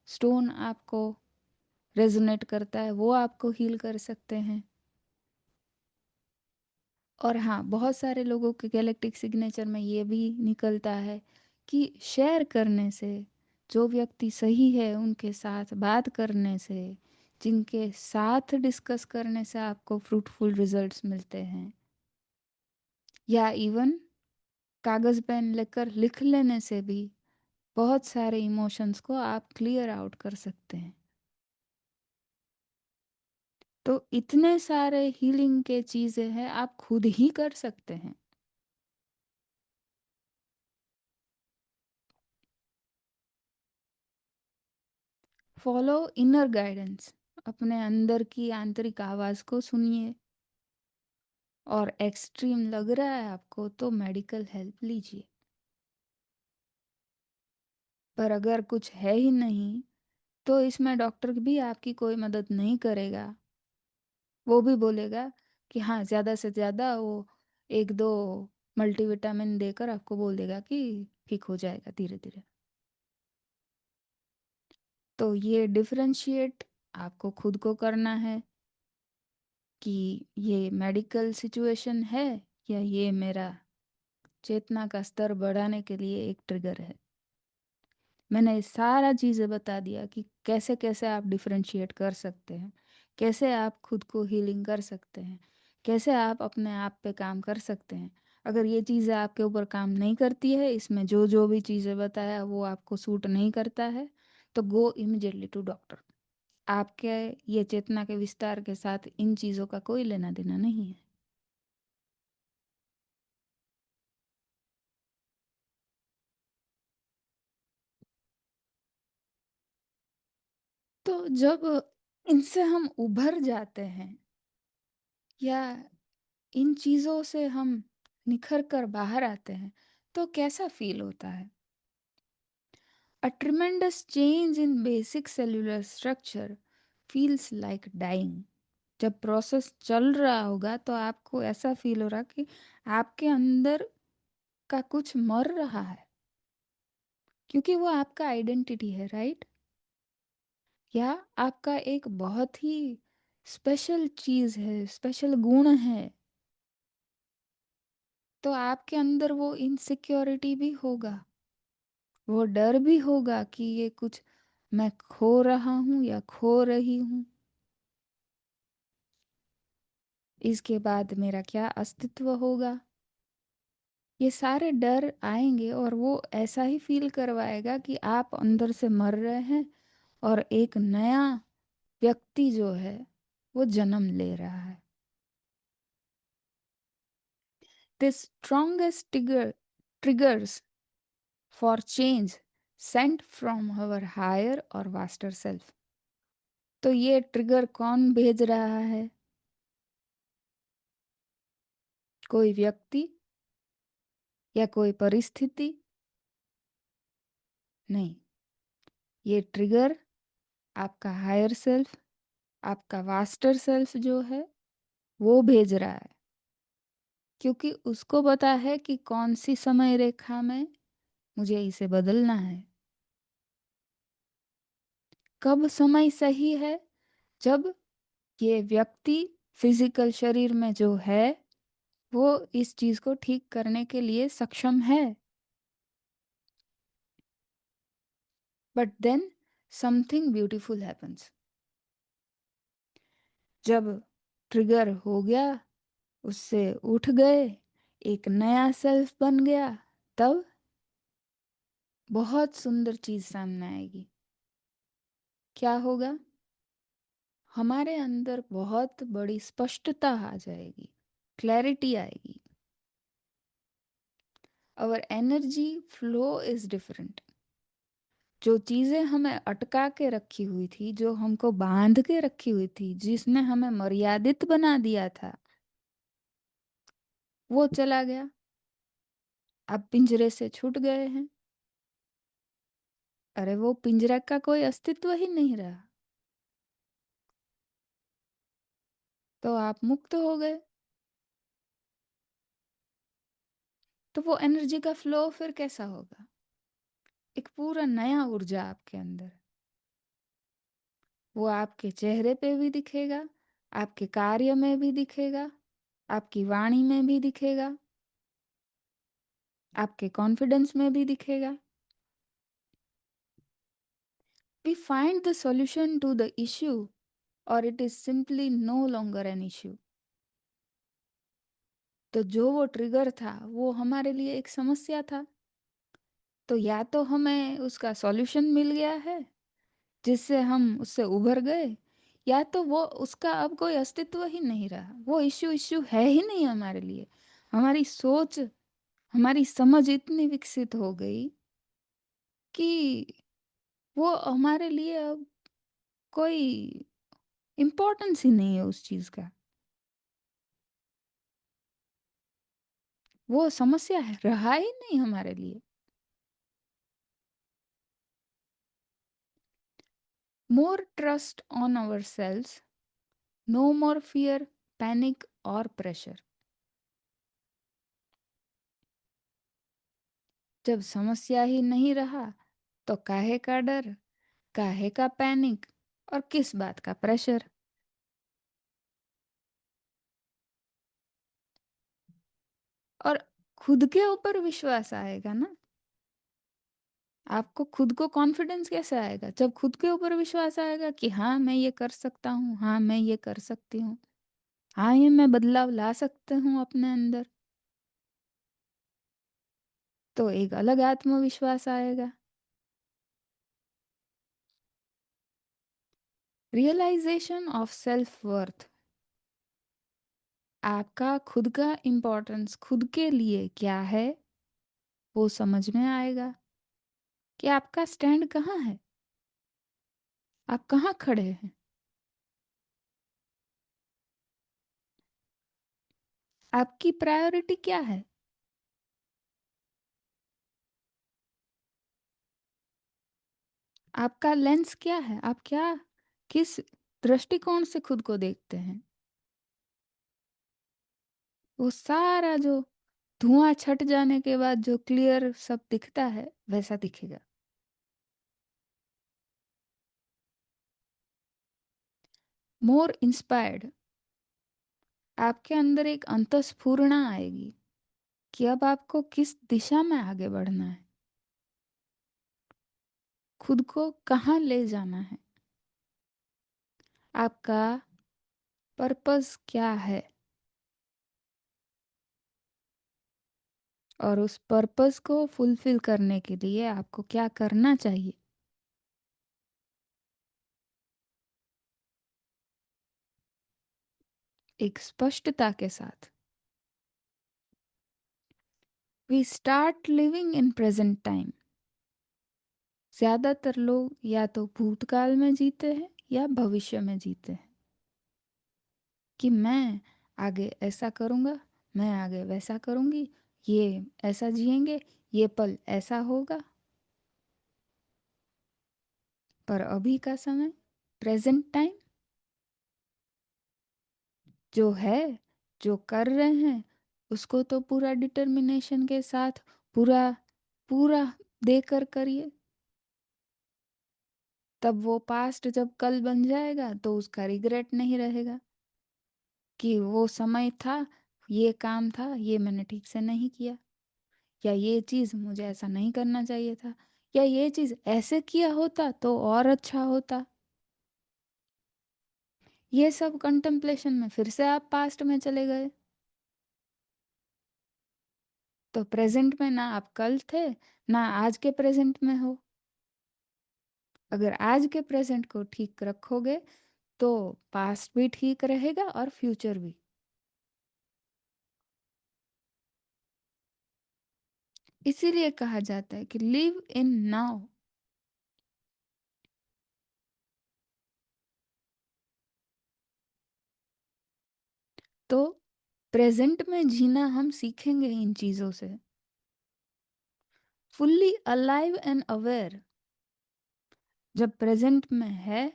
A: स्टोन आपको रेजोनेट करता है वो आपको हील कर सकते हैं। और हाँ, बहुत सारे लोगों के गैलेक्टिक सिग्नेचर में ये भी निकलता है कि शेयर करने से, जो व्यक्ति सही है उनके साथ बात करने से, जिनके साथ डिस्कस करने से आपको फ्रूटफुल रिजल्ट्स मिलते हैं, या इवन कागज़ पेन लेकर लिख लेने से भी बहुत सारे इमोशंस को आप क्लियर आउट कर सकते हैं। तो इतने सारे हीलिंग के चीज़ें हैं, आप खुद ही कर सकते हैं। फॉलो इनर गाइडेंस, अपने अंदर की आंतरिक आवाज़ को सुनिए। और एक्सट्रीम लग रहा है आपको तो मेडिकल हेल्प लीजिए। पर अगर कुछ है ही नहीं, तो इसमें डॉक्टर भी आपकी कोई मदद नहीं करेगा। वो भी बोलेगा कि हाँ, ज़्यादा से ज़्यादा वो 1-2 मल्टीविटामिन देकर आपको बोल देगा कि ठीक हो जाएगा धीरे-धीरे। तो ये डिफरेंशिएट आपको खुद को करना है कि ये मेडिकल सिचुएशन है या ये मेरा चेतना का स्तर बढ़ाने के लिए एक ट्रिगर है। मैंने ये सारा चीज़ें बता दिया कि कैसे-कैसे आप डिफरेंशिएट कर सकते हैं, कैसे आप खुद को हीलिंग कर सकते हैं, कैसे आप अपने आप पे काम कर सकते हैं। अगर ये चीज़ें आपके ऊपर काम नहीं करती है, इसमें जो-जो भी चीज़ें बताया वो आपको सूट नहीं करता है, तो गो इमीडिएटली टू डॉक्टर। आपके ये चेतना के विस्तार के साथ इन चीज़ों का कोई लेना-देना नहीं है। तो जब इनसे हम उभर जाते हैं या इन चीज़ों से हम निखर कर बाहर आते हैं तो कैसा फील होता है? A tremendous change in basic cellular structure feels like dying. जब प्रोसेस चल रहा होगा तो आपको ऐसा फील हो रहा कि आपके अंदर का कुछ मर रहा है, क्योंकि वो आपका आइडेंटिटी है, राइट? या आपका एक बहुत ही स्पेशल चीज़ है, स्पेशल गुण है, तो आपके अंदर वो इनसिक्योरिटी भी होगा, वो डर भी होगा कि ये कुछ मैं खो रहा हूँ या खो रही हूँ, इसके बाद मेरा क्या अस्तित्व होगा। ये सारे डर आएंगे और वो ऐसा ही फील करवाएगा कि आप अंदर से मर रहे हैं और एक नया व्यक्ति जो है वो जन्म ले रहा है। This strongest triggers for change sent from our higher or vaster self। तो ये ट्रिगर कौन भेज रहा है? कोई व्यक्ति या कोई परिस्थिति? नहीं, ये ट्रिगर आपका हायर सेल्फ, आपका वास्टर सेल्फ जो है वो भेज रहा है, क्योंकि उसको पता है कि कौन सी समय रेखा में मुझे इसे बदलना है। कब समय सही है? जब ये व्यक्ति फिजिकल शरीर में जो है वो इस चीज को ठीक करने के लिए सक्षम है। But then something beautiful happens. जब ट्रिगर हो गया, उससे उठ गए, एक नया सेल्फ बन गया, तब बहुत सुंदर चीज सामने आएगी। क्या होगा? हमारे अंदर बहुत बड़ी स्पष्टता आ जाएगी, क्लैरिटी आएगी। Our energy flow is different. जो चीजें हमें अटका के रखी हुई थी, जो हमको बांध के रखी हुई थी, जिसने हमें मर्यादित बना दिया था, वो चला गया। अब पिंजरे से छूट गए हैं। अरे वो पिंजरा का कोई अस्तित्व ही नहीं रहा, तो आप मुक्त हो गए। तो वो एनर्जी का फ्लो फिर कैसा होगा? एक पूरा नया ऊर्जा आपके अंदर, वो आपके चेहरे पे भी दिखेगा, आपके कार्य में भी दिखेगा, आपकी वाणी में भी दिखेगा, आपके कॉन्फिडेंस में भी दिखेगा। We find the solution to the issue, or it is simply no longer an issue। तो जो वो ट्रिगर था वो हमारे लिए एक समस्या था, तो या तो हमें उसका सॉल्यूशन मिल गया है जिससे हम उससे उभर गए, या तो वो उसका अब कोई अस्तित्व ही नहीं रहा, वो इश्यू इश्यू है ही नहीं हमारे लिए। हमारी सोच, हमारी समझ इतनी विकसित हो गई कि वो हमारे लिए अब कोई इम्पोर्टेंस ही नहीं है उस चीज़ का। वो समस्या है रहा ही नहीं हमारे लिए। More trust on ourselves, no more fear, panic और प्रेशर। जब समस्या ही नहीं रहा तो काहे का डर, काहे का पैनिक और किस बात का प्रेशर। और खुद के ऊपर विश्वास आएगा ना। आपको खुद को कॉन्फिडेंस कैसे आएगा? जब खुद के ऊपर विश्वास आएगा कि हाँ मैं ये कर सकता हूँ, हाँ मैं ये कर सकती हूँ, हाँ ये मैं बदलाव ला सकती हूँ अपने अंदर, तो एक अलग आत्मविश्वास आएगा। Realisation of self worth. आपका खुद का इम्पोर्टेंस खुद के लिए क्या है वो समझ में आएगा कि आपका स्टैंड कहाँ है, आप कहाँ खड़े हैं। आपकी प्रायोरिटी क्या है? आपका लेंस क्या है? आप क्या किस दृष्टिकोण से खुद को देखते हैं? वो सारा जो धुआँ छँट जाने के बाद जो क्लियर सब दिखता है, वैसा दिखेगा। मोर इंस्पायर्ड, आपके अंदर एक अंतःस्फुरणा आएगी कि अब आपको किस दिशा में आगे बढ़ना है, खुद को कहाँ ले जाना है, आपका पर्पस क्या है और उस पर्पस को फुलफिल करने के लिए आपको क्या करना चाहिए। एक स्पष्टता के साथ। We start living in present time. ज्यादातर लोग या तो भूतकाल में जीते हैं या भविष्य में जीते हैं कि मैं आगे ऐसा करूँगा, मैं आगे वैसा करूँगी, ये ऐसा जिएंगे, ये पल ऐसा होगा। पर अभी का समय, प्रेजेंट टाइम जो है, जो कर रहे हैं, उसको तो पूरा डिटर्मिनेशन के साथ पूरा पूरा देकर करिए। तब वो पास्ट जब कल बन जाएगा तो उसका रिग्रेट नहीं रहेगा कि वो समय था, ये काम था, ये मैंने ठीक से नहीं किया, या ये चीज़ मुझे ऐसा नहीं करना चाहिए था, या ये चीज़ ऐसे किया होता तो और अच्छा होता। ये सब कंटेम्पलेशन में फिर से आप पास्ट में चले गए। तो प्रेजेंट में ना आप कल थे, ना आज के प्रेजेंट में हो। अगर आज के प्रेजेंट को ठीक रखोगे तो पास्ट भी ठीक रहेगा और फ्यूचर भी। इसीलिए कहा जाता है कि लिव इन नाउ। तो प्रेजेंट में जीना हम सीखेंगे इन चीज़ों से। फुल्ली अलाइव एंड अवेयर जब प्रेजेंट में है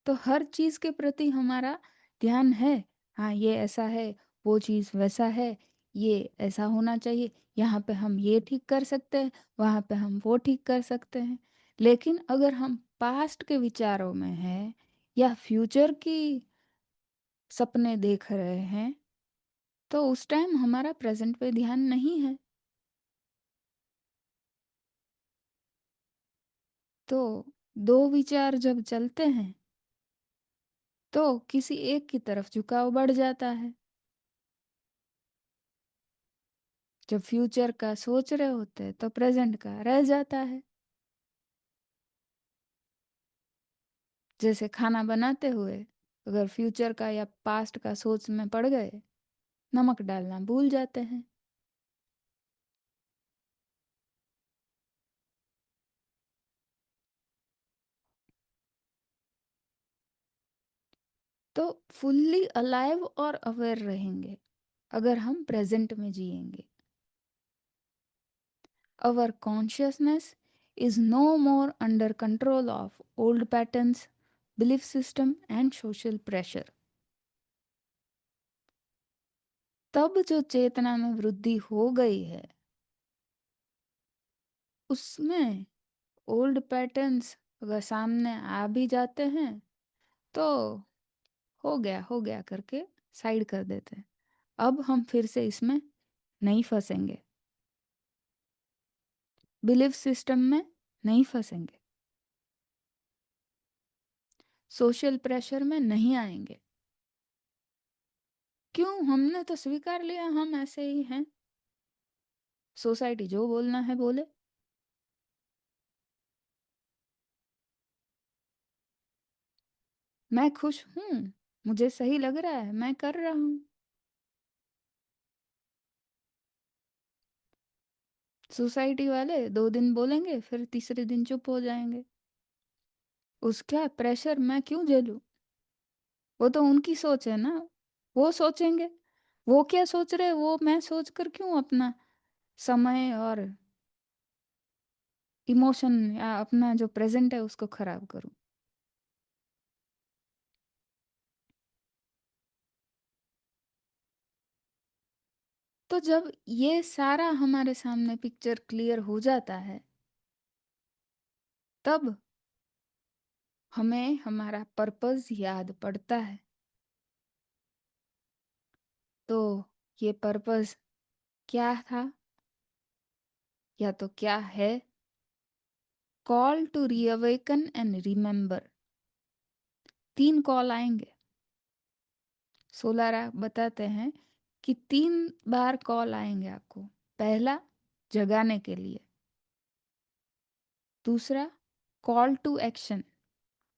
A: तो हर चीज़ के प्रति हमारा ध्यान है। हाँ, ये ऐसा है, वो चीज़ वैसा है, ये ऐसा होना चाहिए, यहाँ पे हम ये ठीक कर सकते हैं, वहाँ पे हम वो ठीक कर सकते हैं। लेकिन अगर हम पास्ट के विचारों में हैं या फ्यूचर की सपने देख रहे हैं तो उस टाइम हमारा प्रेजेंट पे ध्यान नहीं है। तो दो विचार जब चलते हैं तो किसी एक की तरफ झुकाव बढ़ जाता है। जब फ्यूचर का सोच रहे होते हैं तो प्रेजेंट का रह जाता है। जैसे खाना बनाते हुए अगर फ्यूचर का या पास्ट का सोच में पड़ गए, नमक डालना भूल जाते हैं। तो फुल्ली अलाइव और अवेयर रहेंगे अगर हम प्रेजेंट में जिएंगे। Our consciousness is no more under control of old patterns, belief system and social pressure. तब जो चेतना में वृद्धि हो गई है उसमें ओल्ड पैटर्न्स अगर सामने आ भी जाते हैं तो हो गया करके साइड कर देते हैं। अब हम फिर से इसमें नहीं फंसेंगे, बिलीफ सिस्टम में नहीं फंसेंगे, सोशल प्रेशर में नहीं आएंगे। क्यों? हमने तो स्वीकार लिया हम ऐसे ही हैं, सोसाइटी जो बोलना है बोले। मैं खुश हूँ, मुझे सही लग रहा है, मैं कर रहा हूँ। सोसाइटी वाले 2 दिन बोलेंगे फिर तीसरे दिन चुप हो जाएंगे। उसका प्रेशर मैं क्यों झेलूं? वो तो उनकी सोच है ना, वो सोचेंगे। वो क्या सोच रहे, वो मैं सोच कर क्यों अपना समय और इमोशन या अपना जो प्रेजेंट है उसको खराब करूं। तो जब ये सारा हमारे सामने पिक्चर क्लियर हो जाता है, तब हमें हमारा पर्पस याद पड़ता है। तो ये पर्पस क्या था या तो क्या है? Call to reawaken and remember. 3 call आएंगे। सोलारा बताते हैं कि 3 बार कॉल आएंगे आपको। पहला, जगाने के लिए। दूसरा, कॉल टू एक्शन।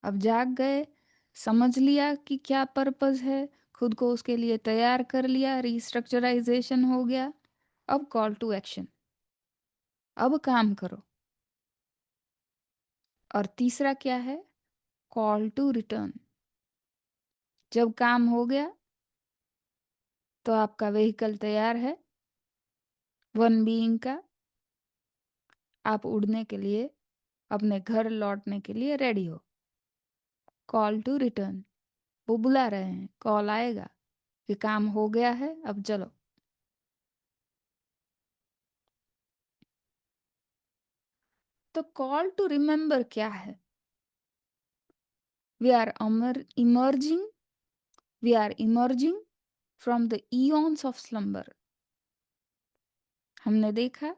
A: अब जाग गए, समझ लिया कि क्या पर्पस है, खुद को उसके लिए तैयार कर लिया, रिस्ट्रक्चराइजेशन हो गया। अब कॉल टू एक्शन, अब काम करो। और तीसरा क्या है? Call to return. जब काम हो गया तो आपका व्हीकल तैयार है, वन बीइंग का। आप उड़ने के लिए, अपने घर लौटने के लिए रेडी हो। कॉल टू रिटर्न, वो बुला रहे हैं, कॉल आएगा कि काम हो गया है, अब चलो। तो कॉल टू रिमेम्बर क्या है? We are emerging we are emerging from the eons of slumber. हमने देखा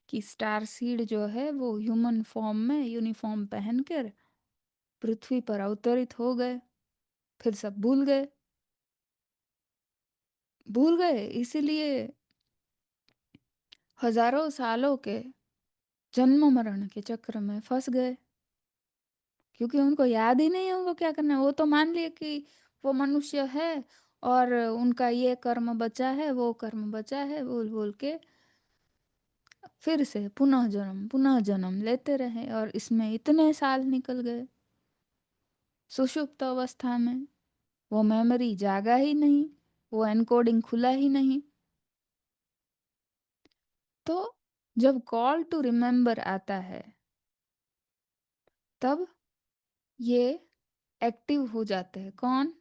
A: कि स्टार सीड जो है वो ह्यूमन फॉर्म में यूनिफॉर्म पहनकर पृथ्वी पर अवतरित हो गए। फिर सब भूल गए, भूल गए, इसीलिए हजारों सालों के जन्म मरण के चक्र में फंस गए, क्योंकि उनको याद ही नहीं है उनको क्या करना है। वो तो मान लिए कि वो मनुष्य है और उनका ये कर्म बचा है, वो कर्म बचा है, बोल बोल के फिर से पुनः जन्म लेते रहे, और इसमें इतने साल निकल गए। सुषुप्त अवस्था में वो मेमोरी जागा ही नहीं, वो एनकोडिंग खुला ही नहीं। तो जब कॉल टू रिमेम्बर आता है, तब ये एक्टिव हो जाते हैं। कौन?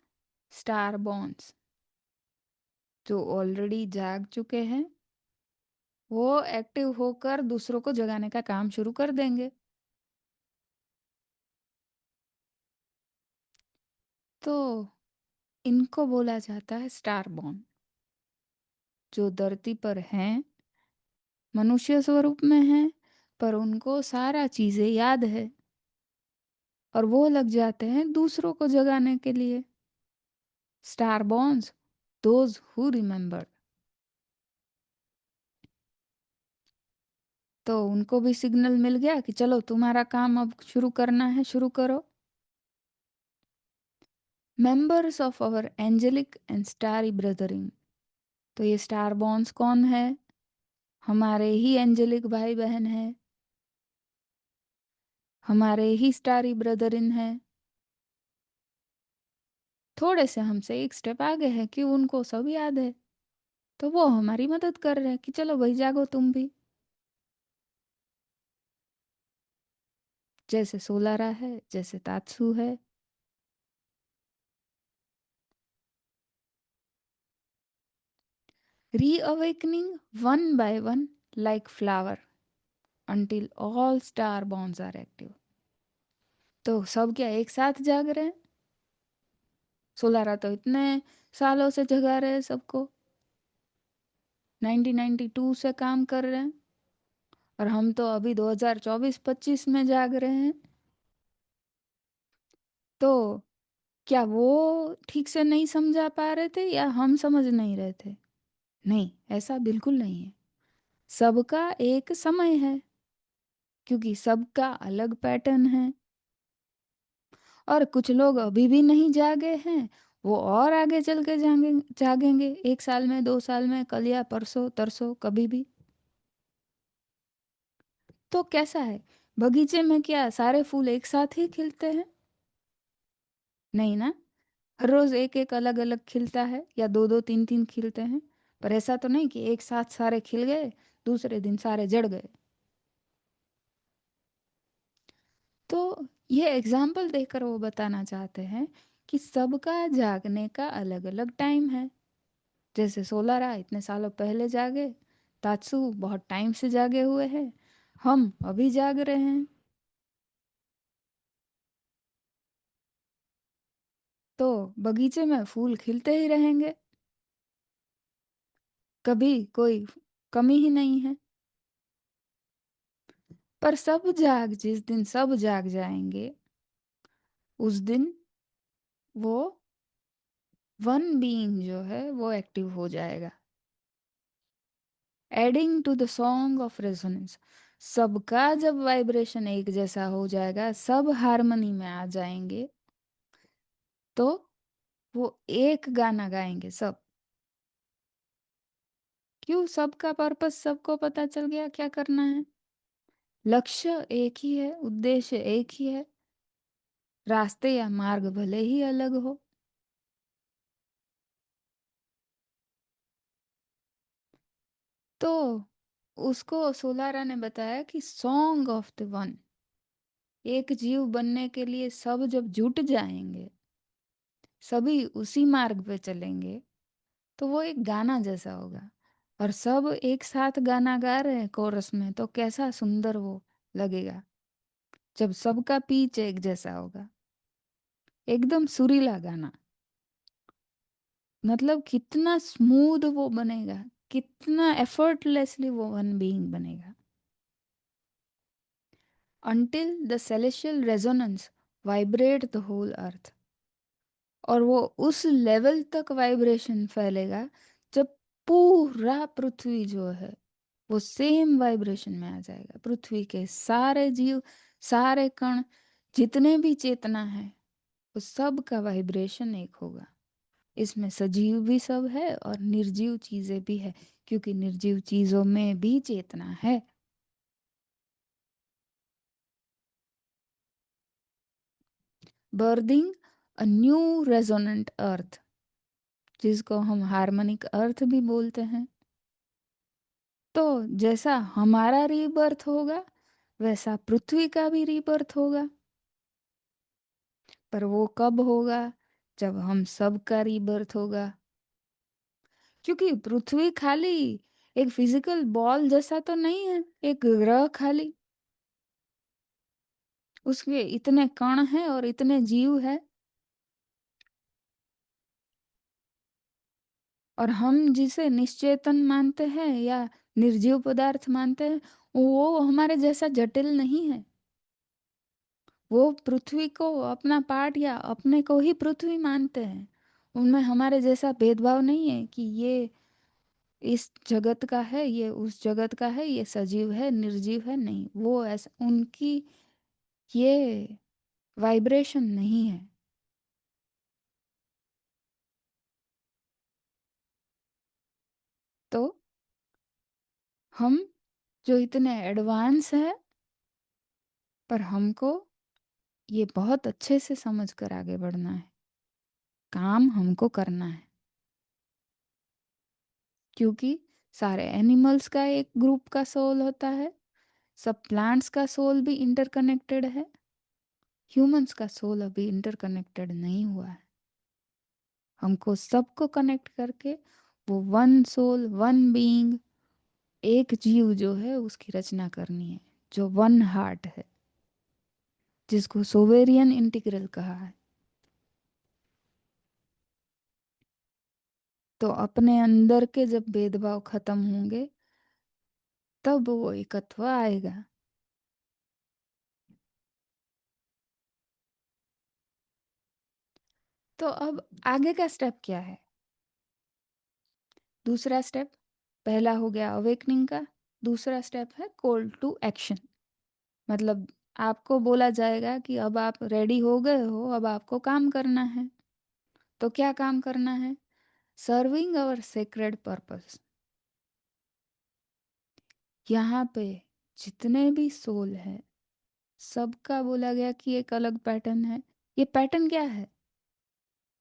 A: स्टार बॉन्ड्स, जो ऑलरेडी जाग चुके हैं, वो एक्टिव होकर दूसरों को जगाने का काम शुरू कर देंगे। तो इनको बोला जाता है स्टार बॉन्ड, जो धरती पर हैं, मनुष्य स्वरूप में हैं, पर उनको सारा चीजें याद है, और वो लग जाते हैं दूसरों को जगाने के लिए। Star bonds, those who remember. तो उनको भी सिग्नल मिल गया कि चलो तुम्हारा काम अब शुरू करना है, शुरू करो। Members of our angelic and starry brotherhood. तो ये स्टार बॉन्ड्स कौन है? हमारे ही एंजेलिक भाई बहन है, हमारे ही स्टारी ब्रदरिन है। थोड़े से हमसे एक स्टेप आगे है कि उनको सब याद है, तो वो हमारी मदद कर रहे हैं कि चलो भाई जागो तुम भी। जैसे सोलारा है, जैसे तात्सू है। Reawakening one by one like flower until all star bonds are active। तो सब क्या एक साथ जाग रहे हैं? सोलारा तो इतने सालों से जगा रहे हैं सबको, 1992 से काम कर रहे हैं, और हम तो अभी 2024-25 में जाग रहे हैं। तो क्या वो ठीक से नहीं समझा पा रहे थे या हम समझ नहीं रहे थे? नहीं, ऐसा बिल्कुल नहीं है। सबका एक समय है, क्योंकि सबका अलग पैटर्न है। और कुछ लोग अभी भी नहीं जागे हैं, वो और आगे चल के जागेंगे 1 साल में, 2 साल में, कल या परसों तरसों, कभी भी। तो कैसा है, बगीचे में क्या सारे फूल एक साथ ही खिलते हैं? नहीं ना। हर रोज एक एक अलग अलग खिलता है या दो दो तीन तीन खिलते हैं, पर ऐसा तो नहीं कि एक साथ सारे खिल गए दूसरे दिन सारे जड़ गए। तो ये एग्जाम्पल देकर वो बताना चाहते हैं कि सबका जागने का अलग अलग टाइम है। जैसे सोलारा इतने सालों पहले जागे, तात्सु बहुत टाइम से जागे हुए हैं, हम अभी जाग रहे हैं। तो बगीचे में फूल खिलते ही रहेंगे, कभी कोई कमी ही नहीं है। पर सब जाग जिस दिन सब जाग जाएंगे, उस दिन वो वन बीइंग जो है वो एक्टिव हो जाएगा, adding to the song of resonance. सबका जब वाइब्रेशन एक जैसा हो जाएगा, सब हारमनी में आ जाएंगे, तो वो एक गाना गाएंगे सब। क्यों? सबका पर्पस सबको पता चल गया क्या करना है। लक्ष्य एक ही है, उद्देश्य एक ही है, रास्ते या मार्ग भले ही अलग हो। तो उसको सोलारा ने बताया कि सॉन्ग ऑफ द वन, एक जीव बनने के लिए सब जब जुट जाएंगे, सभी उसी मार्ग पे चलेंगे, तो वो एक गाना जैसा होगा। और सब एक साथ गाना गा रहे हैं कोरस में, तो कैसा सुंदर वो लगेगा जब सबका पीच एक जैसा होगा, एकदम सुरीला गाना। मतलब कितना स्मूथ वो बनेगा, कितना एफर्टलेसली वो वन बीइंग बनेगा। until the celestial resonance vibrate the whole earth। और वो उस लेवल तक वाइब्रेशन फैलेगा जब पूरा पृथ्वी जो है वो सेम वाइब्रेशन में आ जाएगा। पृथ्वी के सारे जीव, सारे कण, जितने भी चेतना है, वो सब का वाइब्रेशन एक होगा। इसमें सजीव भी सब है और निर्जीव चीजें भी है, क्योंकि निर्जीव चीजों में भी चेतना है। बर्थिंग अ न्यू रेजोनेंट अर्थ, जिसको हम हार्मोनिक अर्थ भी बोलते हैं। तो जैसा हमारा रीबर्थ होगा, वैसा पृथ्वी का भी रीबर्थ होगा। पर वो कब होगा? जब हम सब का रीबर्थ होगा। क्योंकि पृथ्वी खाली एक फिजिकल बॉल जैसा तो नहीं है, एक ग्रह खाली। उसके इतने कण हैं और इतने जीव है। और हम जिसे निश्चेतन मानते हैं या निर्जीव पदार्थ मानते हैं, वो हमारे जैसा जटिल नहीं है। वो पृथ्वी को अपना पार्ट या अपने को ही पृथ्वी मानते हैं। उनमें हमारे जैसा भेदभाव नहीं है कि ये इस जगत का है, ये उस जगत का है, ये सजीव है, निर्जीव है, नहीं। वो ऐसा उनकी ये वाइब्रेशन नहीं है। तो हम जो इतने एडवांस हैं, पर हमको ये बहुत अच्छे से समझ कर आगे बढ़ना है, काम हमको करना है। क्योंकि सारे एनिमल्स का एक ग्रुप का सोल होता है, सब प्लांट्स का सोल भी इंटरकनेक्टेड है, ह्यूमंस का सोल अभी इंटरकनेक्टेड नहीं हुआ है। हमको सबको कनेक्ट करके वो वन सोल, वन बीइंग, एक जीव जो है उसकी रचना करनी है, जो वन हार्ट है, जिसको सोवेरियन इंटीग्रल कहा है। तो अपने अंदर के जब भेदभाव खत्म होंगे, तब वो एकत्व आएगा। तो अब आगे का स्टेप क्या है? दूसरा स्टेप, पहला हो गया अवेकनिंग का, दूसरा स्टेप है कॉल टू एक्शन। मतलब आपको बोला जाएगा कि अब आप रेडी हो गए हो, अब आपको काम करना है। तो क्या काम करना है? Serving our sacred purpose. यहाँ पे जितने भी सोल है, सबका बोला गया कि एक अलग पैटर्न है। ये पैटर्न क्या है?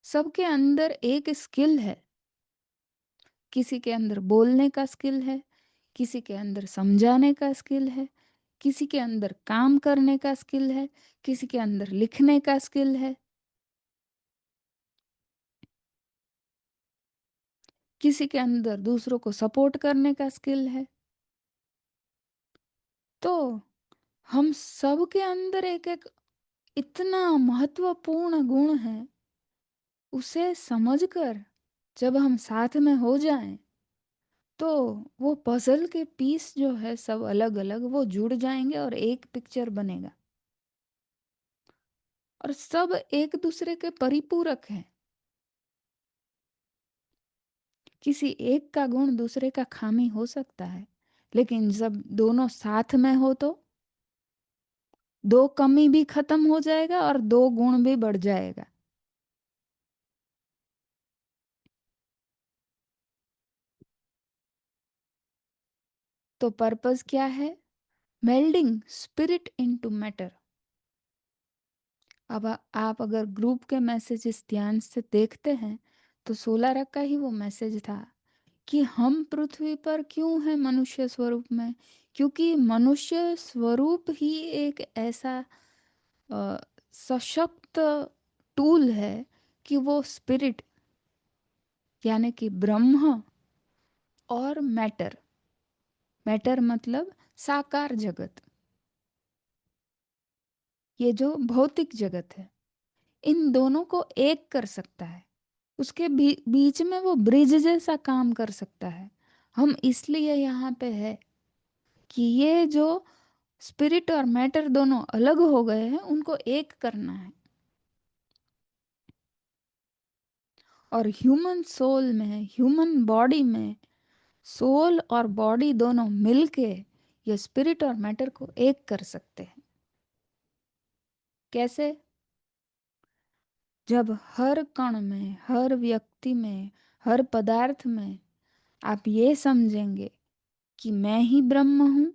A: सबके अंदर एक स्किल है। किसी के अंदर बोलने का स्किल है, किसी के अंदर समझाने का स्किल है, किसी के अंदर काम करने का स्किल है, किसी के अंदर लिखने का स्किल है, किसी के अंदर दूसरों को सपोर्ट करने का स्किल है। तो हम सब के अंदर एक एक इतना महत्वपूर्ण गुण है, उसे समझकर जब हम साथ में हो जाएं, तो वो पजल के पीस जो है सब अलग अलग वो जुड़ जाएंगे और एक पिक्चर बनेगा। और सब एक दूसरे के परिपूरक हैं। किसी एक का गुण दूसरे का खामी हो सकता है, लेकिन जब दोनों साथ में हो तो दो कमी भी खत्म हो जाएगा और दो गुण भी बढ़ जाएगा। तो पर्पस क्या है? Melding spirit into matter. अब आप अगर ग्रुप के मैसेजेस ध्यान से देखते हैं, तो सोलारा का ही वो मैसेज था कि हम पृथ्वी पर क्यों हैं मनुष्य स्वरूप में। क्योंकि मनुष्य स्वरूप ही एक ऐसा अ, सशक्त टूल है कि वो स्पिरिट यानी कि ब्रह्म और मैटर, मैटर मतलब साकार जगत, ये जो भौतिक जगत है, इन दोनों को एक कर सकता है। उसके बीच में वो ब्रिज जैसा काम कर सकता है। हम इसलिए यहाँ पे है कि ये जो स्पिरिट और मैटर दोनों अलग हो गए हैं, उनको एक करना है। और ह्यूमन सोल में, ह्यूमन बॉडी में, सोल और बॉडी दोनों मिलके ये स्पिरिट और मैटर को एक कर सकते हैं। कैसे? जब हर कण में, हर व्यक्ति में, हर पदार्थ में आप ये समझेंगे कि मैं ही ब्रह्म हूँ,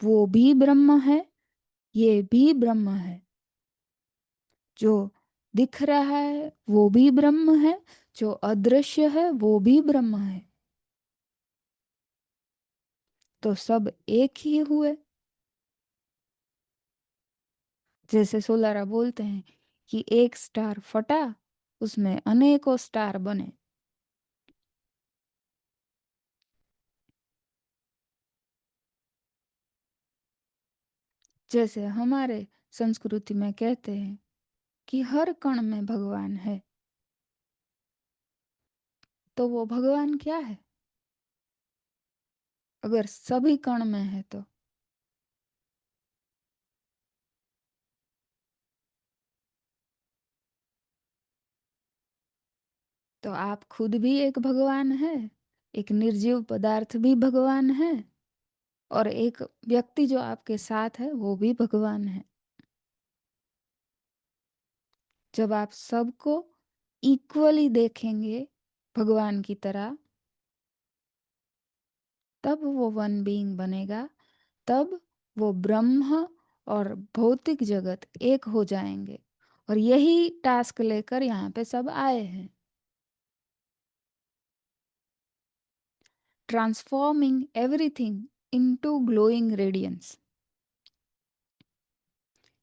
A: वो भी ब्रह्म है, ये भी ब्रह्म है, जो दिख रहा है वो भी ब्रह्म है, जो अदृश्य है वो भी ब्रह्म है, तो सब एक ही हुए। जैसे सोलारा बोलते हैं कि एक स्टार फटा, उसमें अनेकों स्टार बने। जैसे हमारे संस्कृति में कहते हैं कि हर कण में भगवान है, तो वो भगवान क्या है? अगर सभी कण में है तो आप खुद भी एक भगवान है, एक निर्जीव पदार्थ भी भगवान है, और एक व्यक्ति जो आपके साथ है वो भी भगवान है। जब आप सबको इक्वली देखेंगे भगवान की तरह, तब वो वन बीइंग बनेगा। तब वो ब्रह्म और भौतिक जगत एक हो जाएंगे। और यही टास्क लेकर यहाँ पे सब आए हैं। Transforming everything into glowing radiance.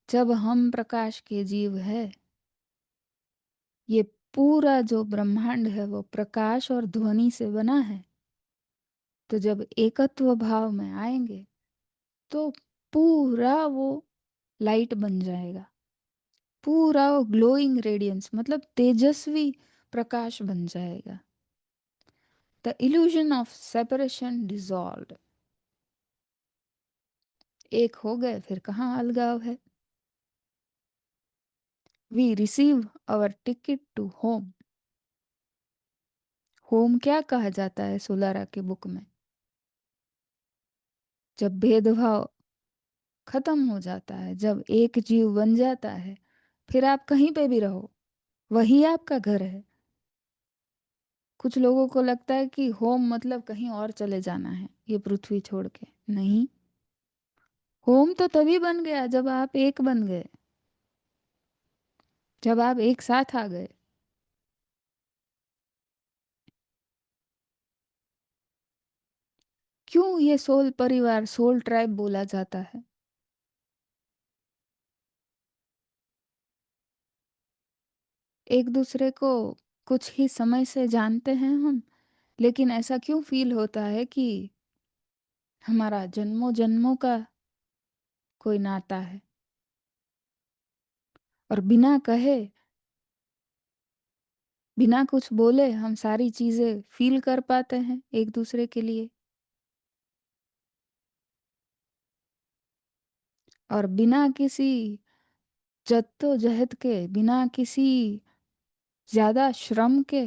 A: जब हम प्रकाश के जीव है, ये पूरा जो ब्रह्मांड है वो प्रकाश और ध्वनि से बना है। तो जब एकत्व भाव में आएंगे, तो पूरा वो लाइट बन जाएगा। पूरा वो ग्लोइंग रेडियंस मतलब तेजस्वी प्रकाश बन जाएगा। The illusion of separation dissolved. एक हो गए फिर कहाँ अलगाव है। We receive our ticket to home. Home क्या कहा जाता है सोलारा के बुक में? जब भेदभाव खत्म हो जाता है, जब एक जीव बन जाता है, फिर आप कहीं पे भी रहो, वही आपका घर है। कुछ लोगों को लगता है कि होम मतलब कहीं और चले जाना है, ये पृथ्वी छोड़ के। नहीं, होम तो तभी बन गया जब आप एक बन गए, जब आप एक साथ आ गए। क्यों ये सोल परिवार, सोल ट्राइब बोला जाता है? एक दूसरे को कुछ ही समय से जानते हैं हम, लेकिन ऐसा क्यों फील होता है कि हमारा जन्मों जन्मों का कोई नाता है, और बिना कहे, बिना कुछ बोले हम सारी चीजें फील कर पाते हैं एक दूसरे के लिए। और बिना किसी जद्दोजहद के, बिना किसी ज्यादा श्रम के,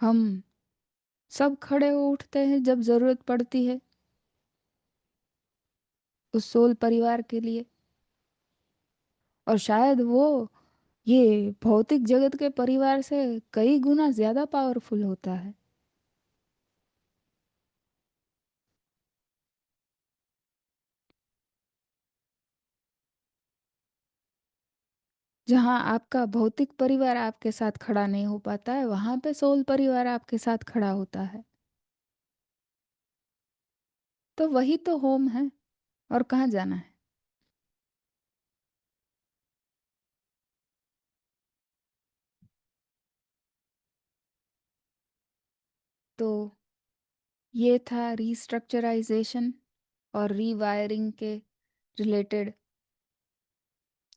A: हम सब खड़े हो उठते हैं जब जरूरत पड़ती है उस सोल परिवार के लिए। और शायद वो ये भौतिक जगत के परिवार से कई गुना ज्यादा पावरफुल होता है। जहाँ आपका भौतिक परिवार आपके साथ खड़ा नहीं हो पाता है, वहां पे सोल परिवार आपके साथ खड़ा होता है। तो वही तो होम है, और कहाँ जाना है। तो ये था रीस्ट्रक्चराइजेशन और रीवायरिंग के रिलेटेड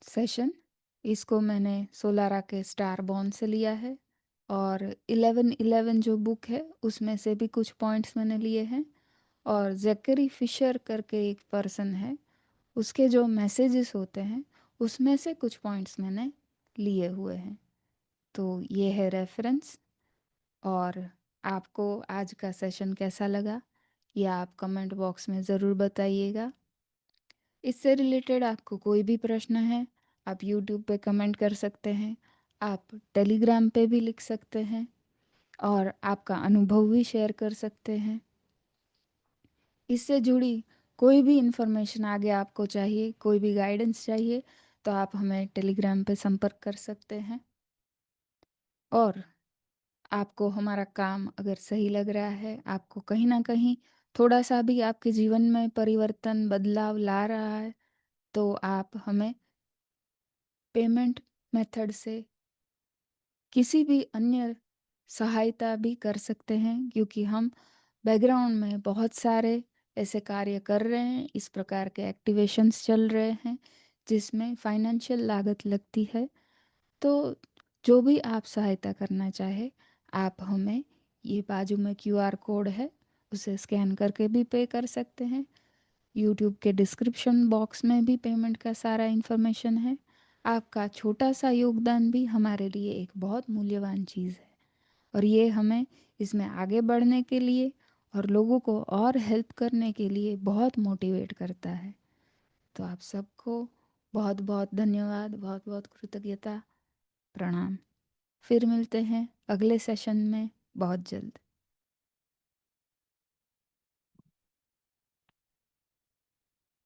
A: सेशन। इसको मैंने सोलारा के स्टार बॉर्न से लिया है, और 1111 जो बुक है उसमें से भी कुछ पॉइंट्स मैंने लिए हैं। और जैकरी फिशर करके एक पर्सन है, उसके जो मैसेजेस होते हैं उसमें से कुछ पॉइंट्स मैंने लिए हुए हैं। तो ये है रेफरेंस। और आपको आज का सेशन कैसा लगा, या आप कमेंट बॉक्स में ज़रूर बताइएगा। इससे रिलेटेड आपको कोई भी प्रश्न है, आप यूट्यूब पे कमेंट कर सकते हैं, आप टेलीग्राम पे भी लिख सकते हैं, और आपका अनुभव भी शेयर कर सकते हैं। इससे जुड़ी कोई भी इंफॉर्मेशन आगे आपको चाहिए, कोई भी गाइडेंस चाहिए, तो आप हमें टेलीग्राम पे संपर्क कर सकते हैं। और आपको हमारा काम अगर सही लग रहा है, आपको कहीं ना कहीं थोड़ा सा भी आपके जीवन में परिवर्तन, बदलाव ला रहा है, तो आप हमें पेमेंट मेथड से किसी भी अन्य सहायता भी कर सकते हैं, क्योंकि हम बैकग्राउंड में बहुत सारे ऐसे कार्य कर रहे हैं, इस प्रकार के एक्टिवेशंस चल रहे हैं जिसमें फाइनेंशियल लागत लगती है। तो जो भी आप सहायता करना चाहे, आप हमें, ये बाजू में क्यूआर कोड है, उसे स्कैन करके भी पे कर सकते हैं। यूट्यूब के डिस्क्रिप्शन बॉक्स में भी पेमेंट का सारा इन्फॉर्मेशन है। आपका छोटा सा योगदान भी हमारे लिए एक बहुत मूल्यवान चीज़ है, और ये हमें इसमें आगे बढ़ने के लिए और लोगों को और हेल्प करने के लिए बहुत मोटिवेट करता है। तो आप सबको बहुत बहुत धन्यवाद, बहुत बहुत कृतज्ञता, प्रणाम। फिर मिलते हैं अगले सेशन में बहुत जल्द।